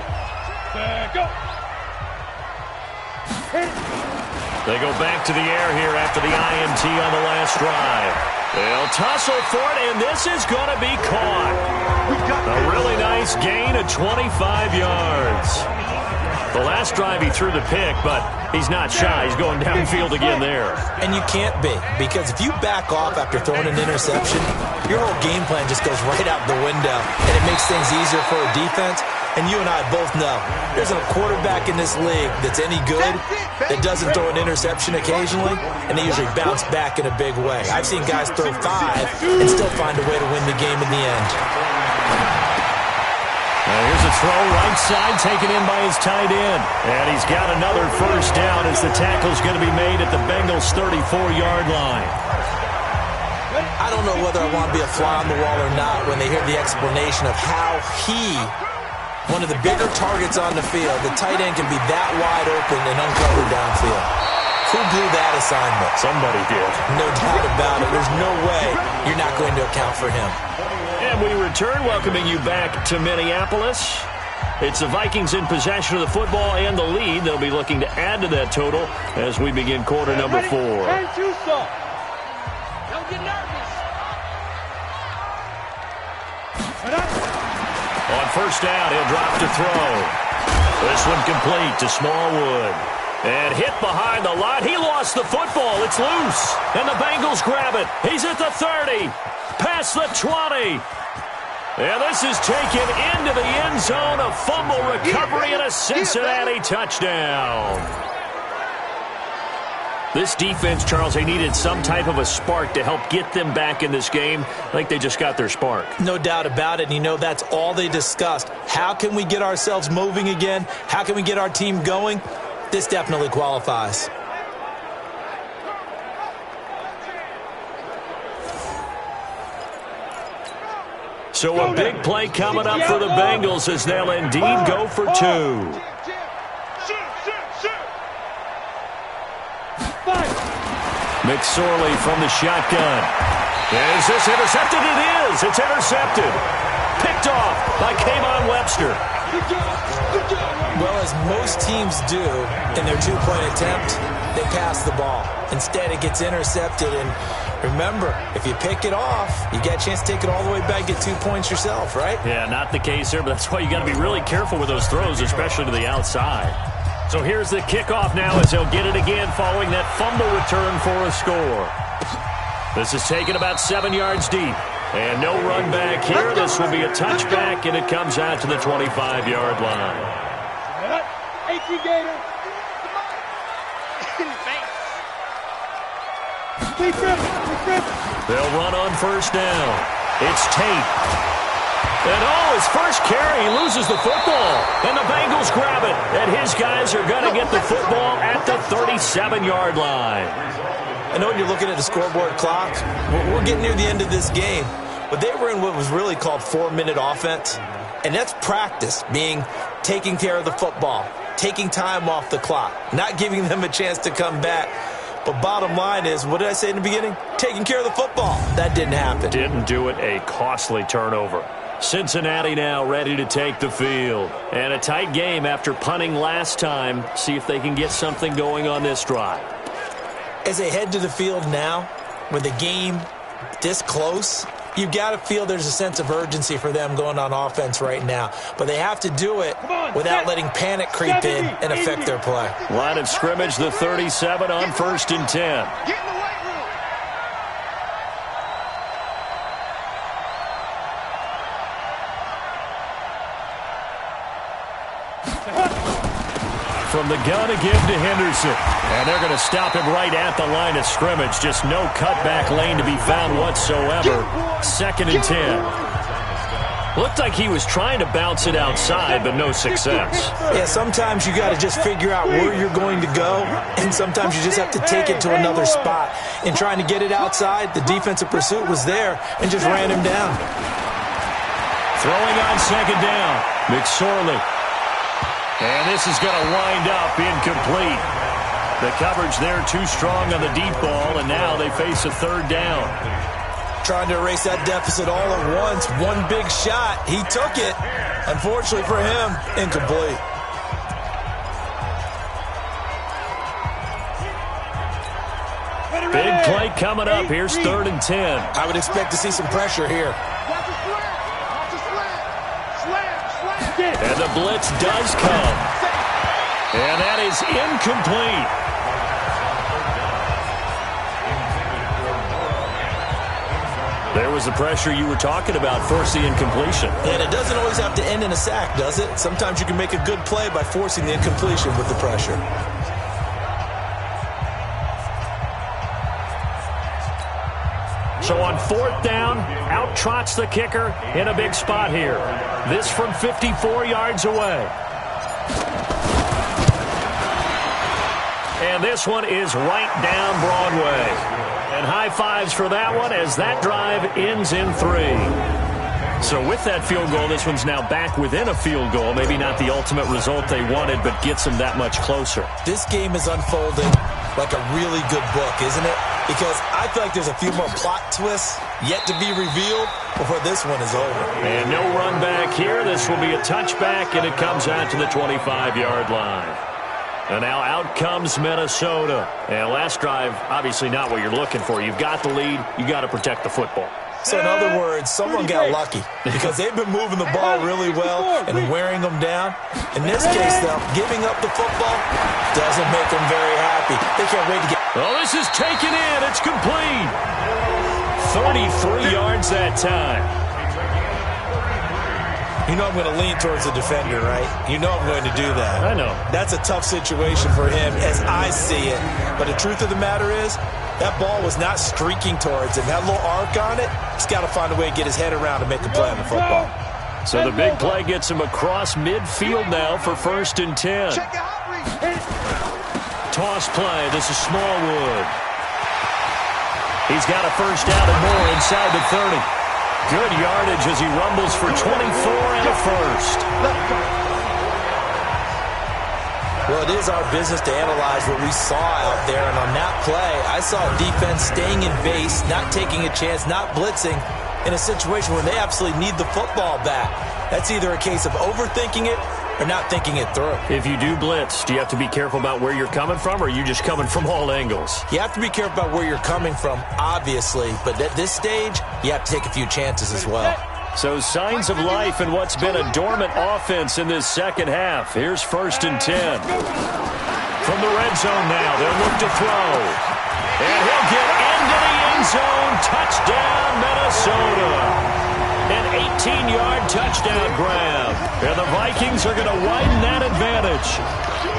Go. Hit it. They go back to the air here after the INT on the last drive. They'll tussle for it, and this is going to be caught. A really nice gain of 25 yards. The last drive he threw the pick, but he's not shy. He's going downfield again there. And you can't be, because if you back off after throwing an interception, your whole game plan just goes right out the window, and it makes things easier for a defense. And you and I both know there's a quarterback in this league that's any good that doesn't throw an interception occasionally, and they usually bounce back in a big way. I've seen guys throw 5 and still find a way to win the game in the end. Now here's a throw right side taken in by his tight end. And he's got another first down as the tackle's going to be made at the Bengals' 34-yard line. I don't know whether I want to be a fly on the wall or not when they hear the explanation of how he, one of the bigger targets on the field, the tight end can be that wide open and uncovered downfield. Who blew that assignment? Somebody did. No doubt about it. There's no way you're not going to account for him. And we return, welcoming you back to Minneapolis. It's the Vikings in possession of the football and the lead. They'll be looking to add to that total as we begin quarter number 4. Don't get nervous. On first down, he'll drop to throw. This one complete to Smallwood. And hit behind the line. He lost the football. It's loose. And the Bengals grab it. He's at the 30. Past the 20. And this is taken into the end zone. A fumble recovery and a Cincinnati touchdown. This defense, Charles, they needed some type of a spark to help get them back in this game. I think they just got their spark. No doubt about it. And you know, that's all they discussed. How can we get ourselves moving again? How can we get our team going? This definitely qualifies. So a big play coming up for the Bengals as they'll indeed go for 2. McSorley from the shotgun. Is this intercepted? It is. It's intercepted. Picked off by K'Von Webster. Well, as most teams do in their 2-point attempt, they pass the ball. Instead, it gets intercepted. And remember, if you pick it off, you get a chance to take it all the way back, get 2 points yourself, right? Yeah, not the case here, but that's why you got to be really careful with those throws, especially to the outside. So here's the kickoff now as he'll get it again following that fumble return for a score. This is taken about 7 yards deep. And no run back here. This will be a touchback, and it comes out to the 25-yard line. They'll run on first down. It's Tate. And his first carry, he loses the football. And the Bengals grab it. And his guys are going to get the football at the 37-yard line. I know when you're looking at the scoreboard clock, we're getting near the end of this game. But they were in what was really called 4-minute offense. And that's practice, meaning taking care of the football, taking time off the clock, not giving them a chance to come back. But bottom line is, what did I say in the beginning? Taking care of the football. That didn't happen. Didn't do it. A costly turnover. Cincinnati now ready to take the field. And a tight game after punting last time. See if they can get something going on this drive. As they head to the field now, with the game this close, you've got to feel there's a sense of urgency for them going on offense right now. But they have to do it without letting panic creep in and affect their play. Line of scrimmage, the 37 on 1st and 10. From the gun to give to Henderson. And they're going to stop him right at the line of scrimmage. Just no cutback lane to be found whatsoever. 2nd and 10. Looked like he was trying to bounce it outside, but no success. Yeah, sometimes you got to just figure out where you're going to go, and sometimes you just have to take it to another spot. In trying to get it outside, the defensive pursuit was there and just ran him down. Throwing on 2nd down. McSorley. And this is going to wind up incomplete. The coverage there too strong on the deep ball, and now they face a 3rd down. Trying to erase that deficit all at once. One big shot. He took it. Unfortunately for him, incomplete. Big play coming up. Here's 3rd and 10. I would expect to see some pressure here. And the blitz does come. And that is incomplete. There was the pressure you were talking about, forcing incompletion. And it doesn't always have to end in a sack, does it? Sometimes you can make a good play by forcing the incompletion with the pressure. So on 4th down, out trots the kicker in a big spot here. This from 54 yards away. And this one is right down Broadway. And high fives for that one as that drive ends in 3. So with that field goal, this one's now back within a field goal. Maybe not the ultimate result they wanted, but gets them that much closer. This game is unfolding like a really good book, isn't it? because I feel like there's a few more plot twists yet to be revealed before this one is over. And no run back here. This will be a touchback, and it comes out to the 25-yard line. And now out comes Minnesota. And last drive, obviously not what you're looking for. You've got the lead. You got to protect the football. So in other words, someone got lucky because they've been moving the ball really well and wearing them down. In this case, though, giving up the football doesn't make them very happy. They can't wait to get... Oh, this is taken in. It's complete. 33 yards that time. You know I'm going to lean towards the defender, right? You know I'm going to do that. I know. That's a tough situation for him as I see it. But the truth of the matter is, that ball was not streaking towards him. That little arc on it, he's got to find a way to get his head around to make a play on the football. So the big play gets him across midfield now for 1st and 10. Toss play. This is Smallwood. He's got a first down and more inside the 30. Good yardage as he rumbles for 24 and a first. Well, it is our business to analyze what we saw out there, and on that play, I saw defense staying in base, not taking a chance, not blitzing, in a situation where they absolutely need the football back. That's either a case of overthinking it or not thinking it through. If you do blitz, do you have to be careful about where you're coming from, or are you just coming from all angles? You have to be careful about where you're coming from, obviously, but at this stage, you have to take a few chances as well. So signs of life in what's been a dormant offense in this second half. Here's 1st and 10. From the red zone now, they'll look to throw. And he'll get into the end zone. Touchdown, Minnesota. An 18-yard touchdown grab. And the Vikings are going to widen that advantage.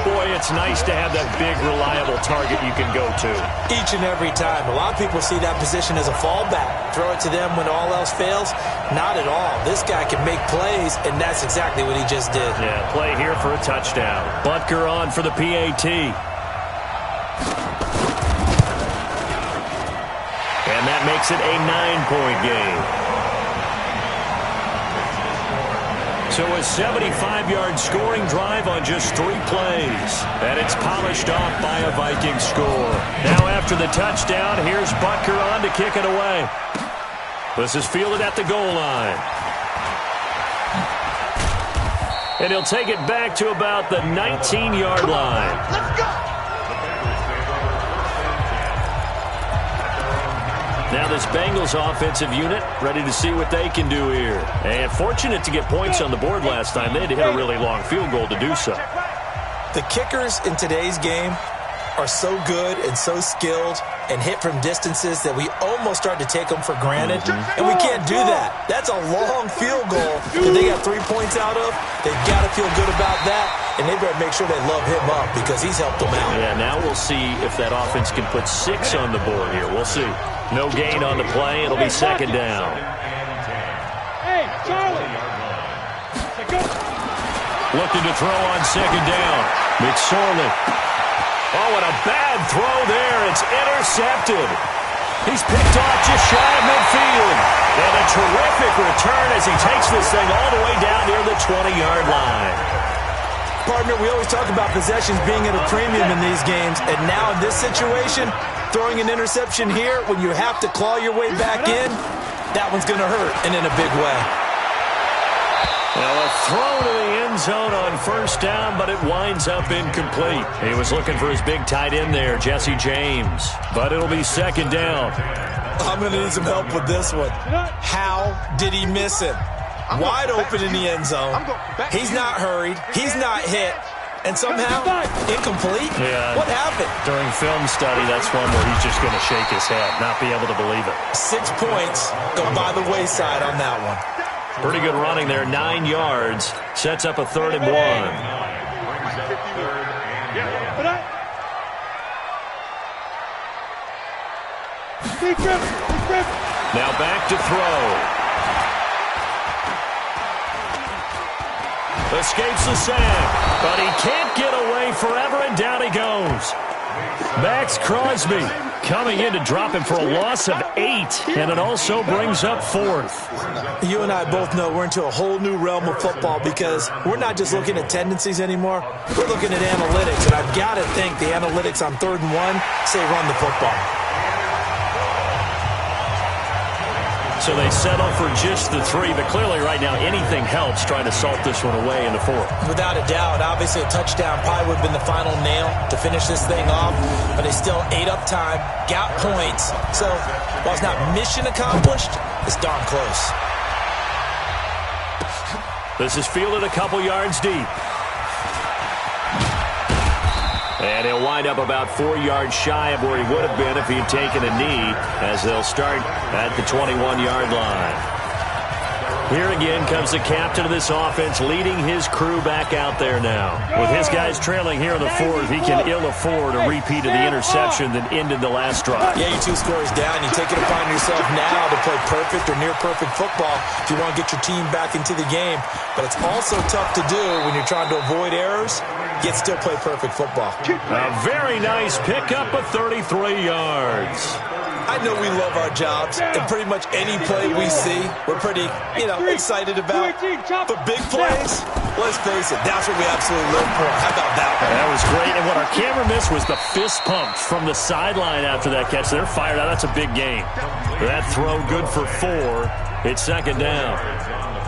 Boy, it's nice to have that big, reliable target you can go to. Each and every time. A lot of people see that position as a fallback. Throw it to them when all else fails. Not at all. This guy can make plays, and that's exactly what he just did. Yeah, play here for a touchdown. Butker on for the PAT. And that makes it a 9-point game. So a 75-yard scoring drive on just 3 plays. And it's polished off by a Viking score. Now after the touchdown, here's Butker on to kick it away. This is fielded at the goal line. And he'll take it back to about the 19-yard line. Let's go! Now this Bengals offensive unit ready to see what they can do here. And fortunate to get points on the board last time. They had to hit a really long field goal to do so. The kickers in today's game are so good and so skilled and hit from distances that we almost start to take them for granted. And we can't do that. That's a long field goal that they got 3 points out of. They've got to feel good about that. And they better make sure they love him up because he's helped them out. Yeah, now we'll see if that offense can put 6 on the board here. We'll see. No gain on the play. It'll be 2nd down. Hey, Charlie! Looking to throw on 2nd down. McSorley. Oh, and a bad throw there. It's intercepted. He's picked off just shy of midfield. And a terrific return as he takes this thing all the way down near the 20-yard line. Partner, we always talk about possessions being at a premium in these games, and now in this situation, throwing an interception here when you have to claw your way back in, that one's going to hurt, and in a big way. Well, a throw to the end zone on 1st down, but it winds up incomplete. He was looking for his big tight end there, Jesse James, but it'll be 2nd down. I'm going to need some help with this one. How did he miss him? Wide open in the end zone. He's not hurried. He's not hit. And somehow, incomplete? Yeah. What happened? During film study, that's one where he's just going to shake his head, not be able to believe it. 6 points go by the wayside on that one. Pretty good running there, 9 yards. Sets up a 3rd and 1. Now back to throw. Escapes the sack, but he can't get away forever, and down he goes. Max Crosby coming in to drop him for a loss of 8, and it also brings up 4th. You and I both know we're into a whole new realm of football because we're not just looking at tendencies anymore. We're looking at analytics, and I've got to think the analytics on 3rd and 1 say run the football. So they settle for just the 3, but clearly right now anything helps trying to salt this one away in the 4th. Without a doubt, obviously a touchdown probably would have been the final nail to finish this thing off, but they still ate up time, got points. So while it's not mission accomplished, it's darn close. This is fielded a couple yards deep. And he'll wind up about 4 yards shy of where he would have been if he had taken a knee, as they'll start at the 21-yard line. Here again comes the captain of this offense, leading his crew back out there now. With his guys trailing here in the 4th, he can ill afford a repeat of the interception that ended the last drive. Yeah, you 2 scores down. You take it upon yourself now to play perfect or near-perfect football if you want to get your team back into the game. But it's also tough to do when you're trying to avoid errors, yet still play perfect football. A very nice pickup of 33 yards. I know we love our jobs, and pretty much any play we see, we're pretty, excited about. But big plays, let's face it, that's what we absolutely live for. How about that one? That was great, and what our camera missed was the fist pump from the sideline after that catch. They're fired out. That's a big game. That throw good for 4. It's 2nd down.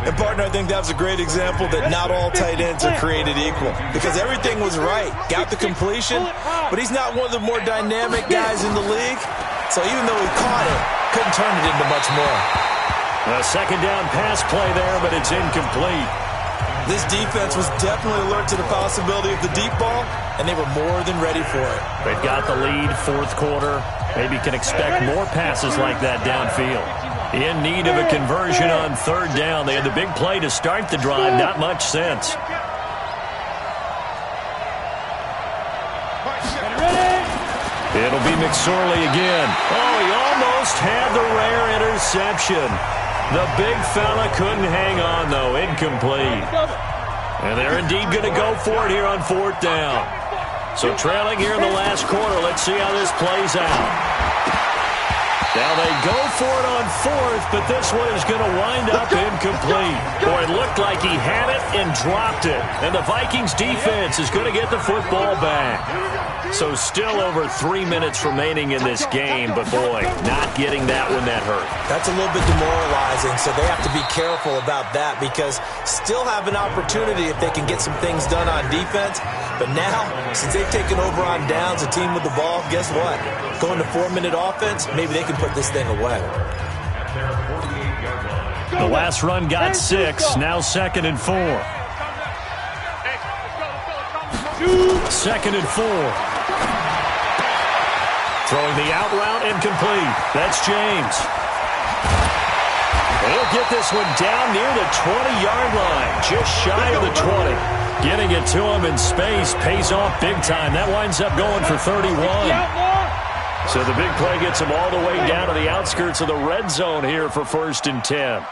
And, partner, I think that was a great example that not all tight ends are created equal, because everything was right. Got the completion, but he's not one of the more dynamic guys in the league. So even though he caught it, couldn't turn it into much more. A 2nd down pass play there, but it's incomplete. This defense was definitely alert to the possibility of the deep ball, and they were more than ready for it. They've got the lead, 4th quarter. Maybe can expect more passes like that downfield. In need of a conversion on 3rd down. They had the big play to start the drive. Not much sense. It'll be McSorley again. Oh, he almost had the rare interception. The big fella couldn't hang on, though. Incomplete. And they're indeed going to go for it here on 4th down. So trailing here in the last quarter. Let's see how this plays out. Now they go for it on 4th, but this one is going to wind up incomplete. Boy, it looked like he had it and dropped it. And the Vikings defense is going to get the football back. So still over 3 minutes remaining in this game, but boy, not getting that one that hurt. That's a little bit demoralizing, so they have to be careful about that, because still have an opportunity if they can get some things done on defense. But now, since they've taken over on downs, a team with the ball, guess what? Going to 4-minute offense, maybe they can put this thing away. The last run got 6, now 2nd and 4. 2nd and 4. Throwing the out route, incomplete. That's James. He'll get this one down near the 20-yard line, just shy of the 20. Getting it to him in space pays off big time. That winds up going for 31. So the big play gets him all the way down to the outskirts of the red zone here for 1st and 10.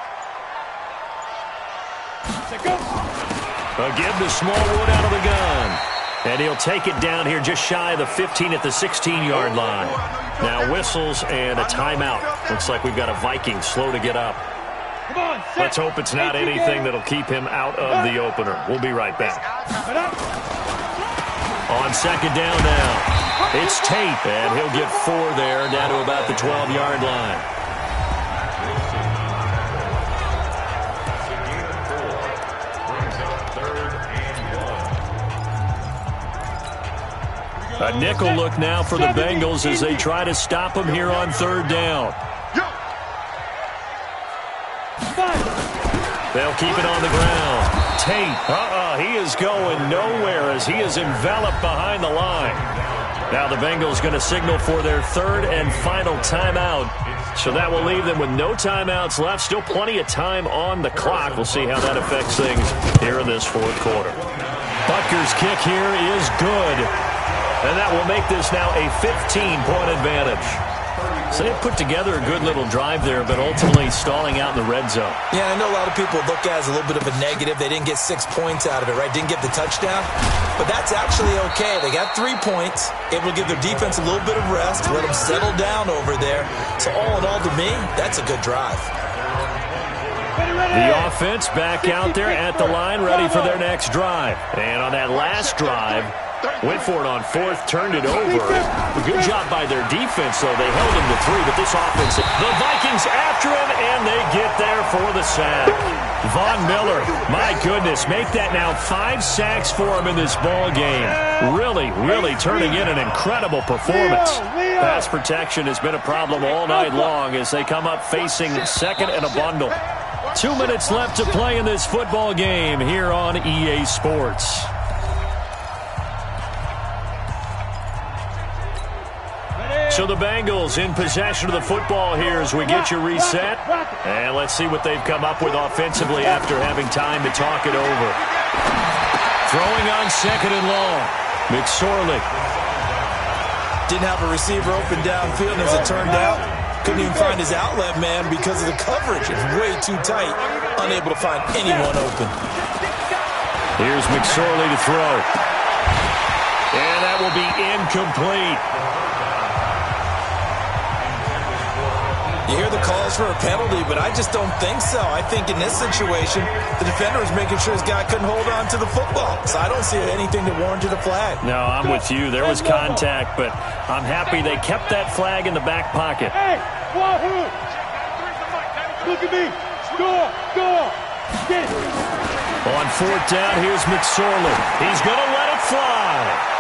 Again, the small wood out of the gun. And he'll take it down here just shy of the 15 at the 16-yard line. Now whistles and a timeout. Looks like we've got a Viking slow to get up. Let's hope it's not anything that'll keep him out of the opener. We'll be right back. On 2nd down now, it's Tate, and he'll get 4 there, down to about the 12-yard line. A nickel look now for the Bengals as they try to stop him here on 3rd down. They'll keep it on the ground. Tate, he is going nowhere as he is enveloped behind the line. Now the Bengals going to signal for their 3rd and final timeout. So that will leave them with no timeouts left. Still plenty of time on the clock. We'll see how that affects things here in this 4th quarter. Butker's kick here is good. And that will make this now a 15-point advantage. So they put together a good little drive there, but ultimately stalling out in the red zone. Yeah, I know a lot of people look at it as a little bit of a negative. They didn't get 6 points out of it, right? Didn't get the touchdown. But that's actually okay. They got 3 points, able to give their defense a little bit of rest, let them settle down over there. So all in all, to me, that's a good drive. The offense back out there at the line, ready for their next drive. And on that last drive, went for it on 4th, turned it over. A good job by their defense, though. They held him to 3, but this offense, the Vikings after him, and they for the sack. Von Miller, my goodness, make that now 5 sacks for him in this ball game. Really turning in an incredible performance. Pass protection has been a problem all night long as they come up facing second and a bundle. 2 minutes left to play in this football game here on EA Sports. So the Bengals in possession of the football here as we get you reset. And let's see what they've come up with offensively after having time to talk it over. Throwing on second and long. McSorley. Didn't have a receiver open downfield, and as it turned out, couldn't even find his outlet man because of the coverage. It's way too tight. Unable to find anyone open. Here's McSorley to throw. And that will be incomplete. You hear the calls for a penalty, but I just don't think so. I think in this situation, the defender was making sure his guy couldn't hold on to the football. So I don't see anything that warranted a flag. No, I'm with you. There was contact, but I'm happy they kept that flag in the back pocket. Hey, Wahoo! Look at me. Score! Get it. On fourth down, here's McSorley. He's going to let it fly.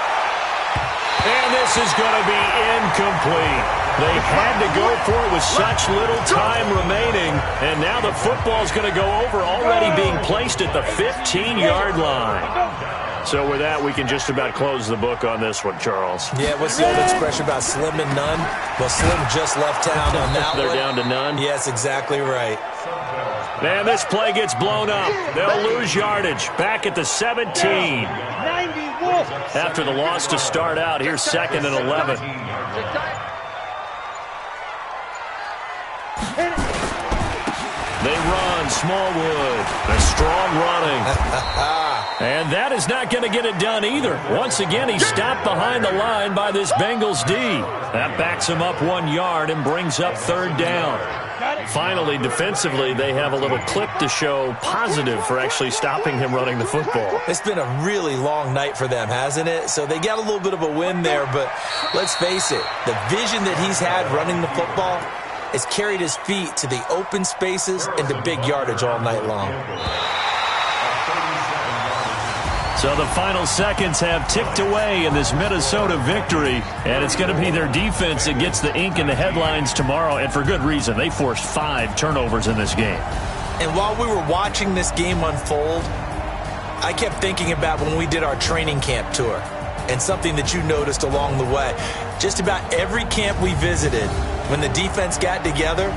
And this is going to be incomplete. They had to go for it with such little time remaining, and now the football's going to go over, already being placed at the 15-yard line. So with that, we can just about close the book on this one, Charles. Yeah, what's the old expression about slim and none? Well, Slim just left town on that one. They're down to none? Yes, exactly right. Man, this play gets blown up. They'll lose yardage. Back at the 17. After the loss to start out, here's second and 11. They run, Smallwood. A strong running. And that is not going to get it done either. Once again, he's stopped behind the line by this Bengals D. That backs him up 1 yard and brings up third down. Finally, defensively, they have a little clip to show positive for actually stopping him running the football. It's been a really long night for them, hasn't it? So they got a little bit of a win there, but let's face it, the vision that he's had running the football has carried his feet to the open spaces and the big yardage all night long. So the final seconds have ticked away in this Minnesota victory, and it's going to be their defense that gets the ink in the headlines tomorrow, and for good reason. They forced 5 turnovers in this game. And while we were watching this game unfold, I kept thinking about when we did our training camp tour and something that you noticed along the way. Just about every camp we visited, when the defense got together,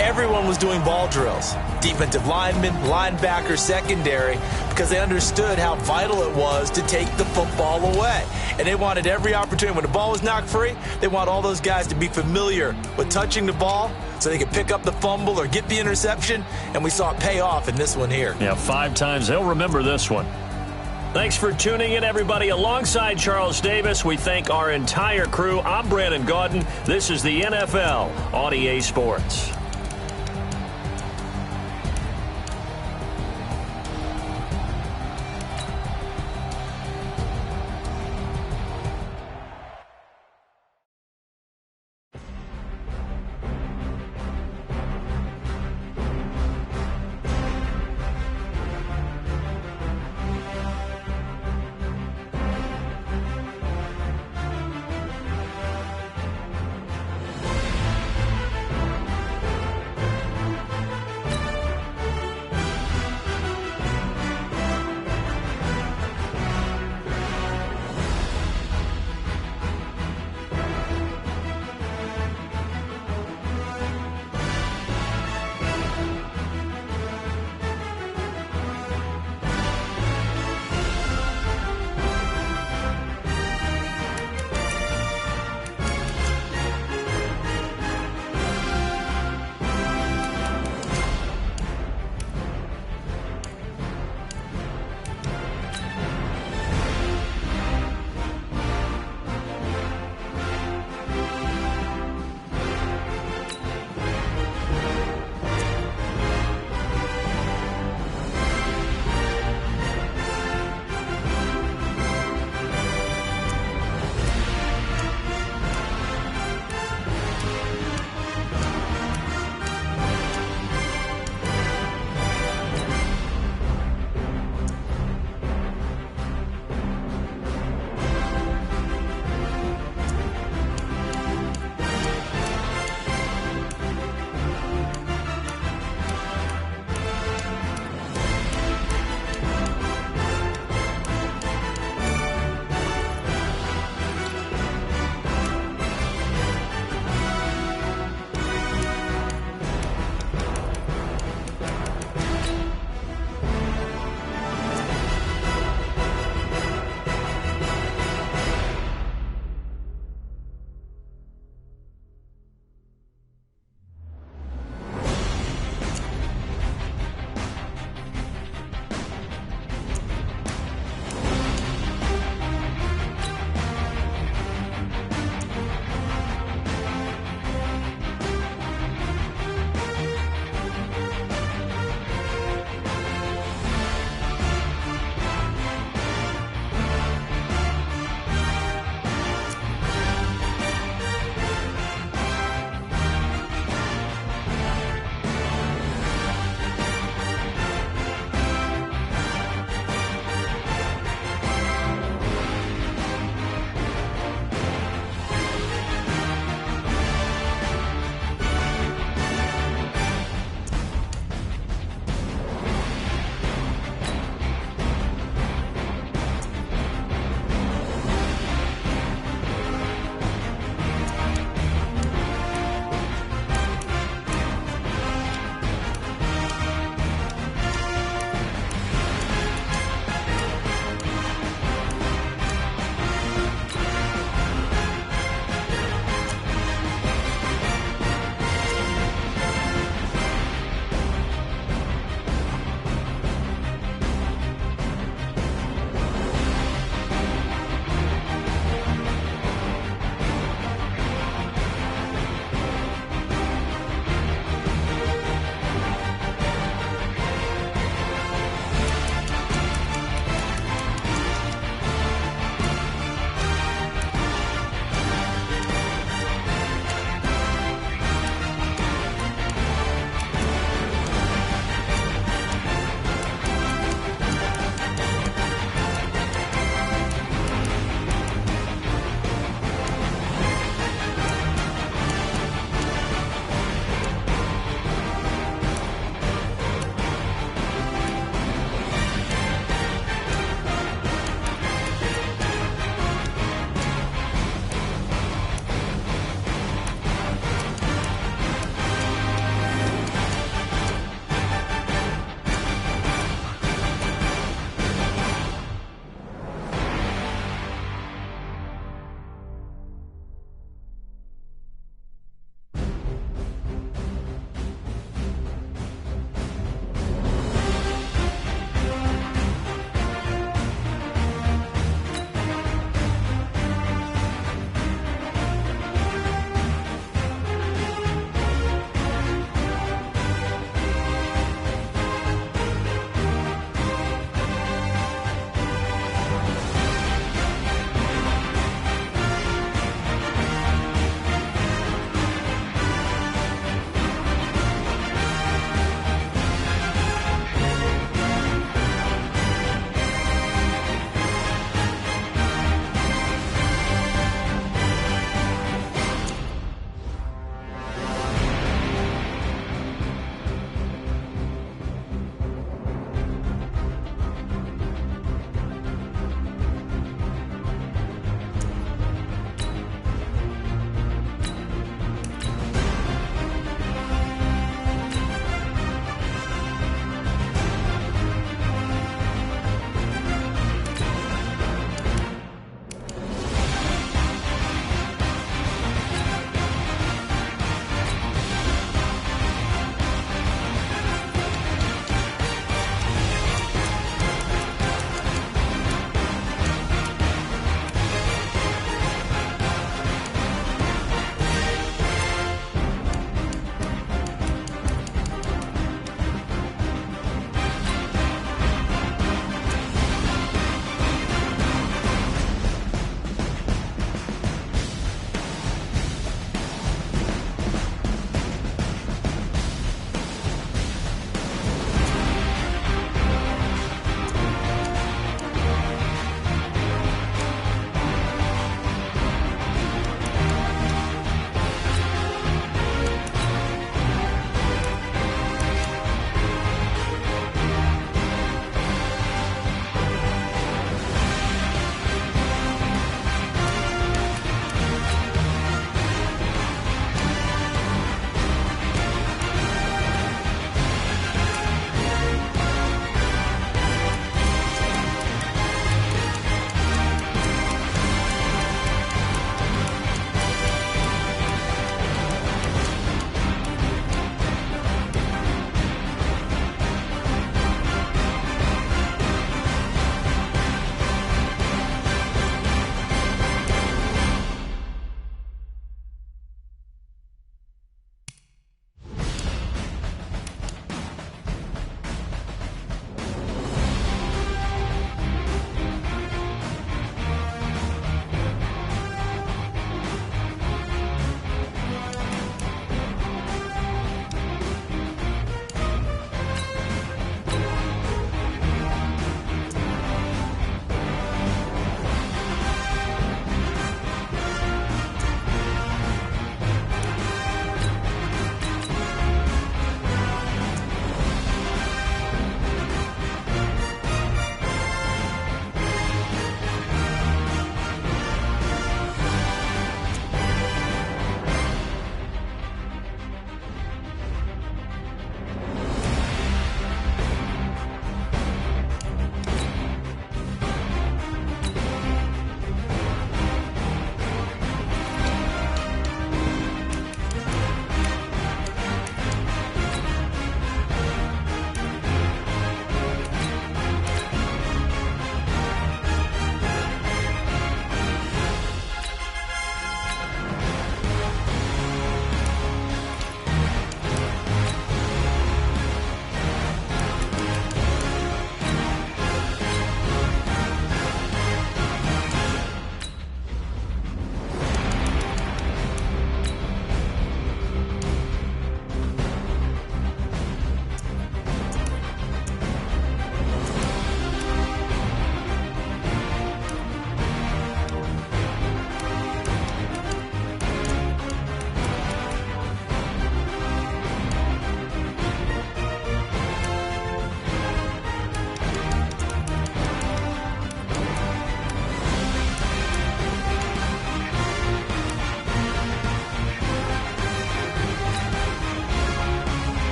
everyone was doing ball drills. Defensive linemen, linebackers, secondary, because they understood how vital it was to take the football away. And they wanted every opportunity. When the ball was knocked free, they want all those guys to be familiar with touching the ball so they could pick up the fumble or get the interception, and we saw it pay off in this one here. Yeah, 5 times. They'll remember this one. Thanks for tuning in, everybody. Alongside Charles Davis, we thank our entire crew. I'm Brandon Gaudin. This is the NFL on EA Sports.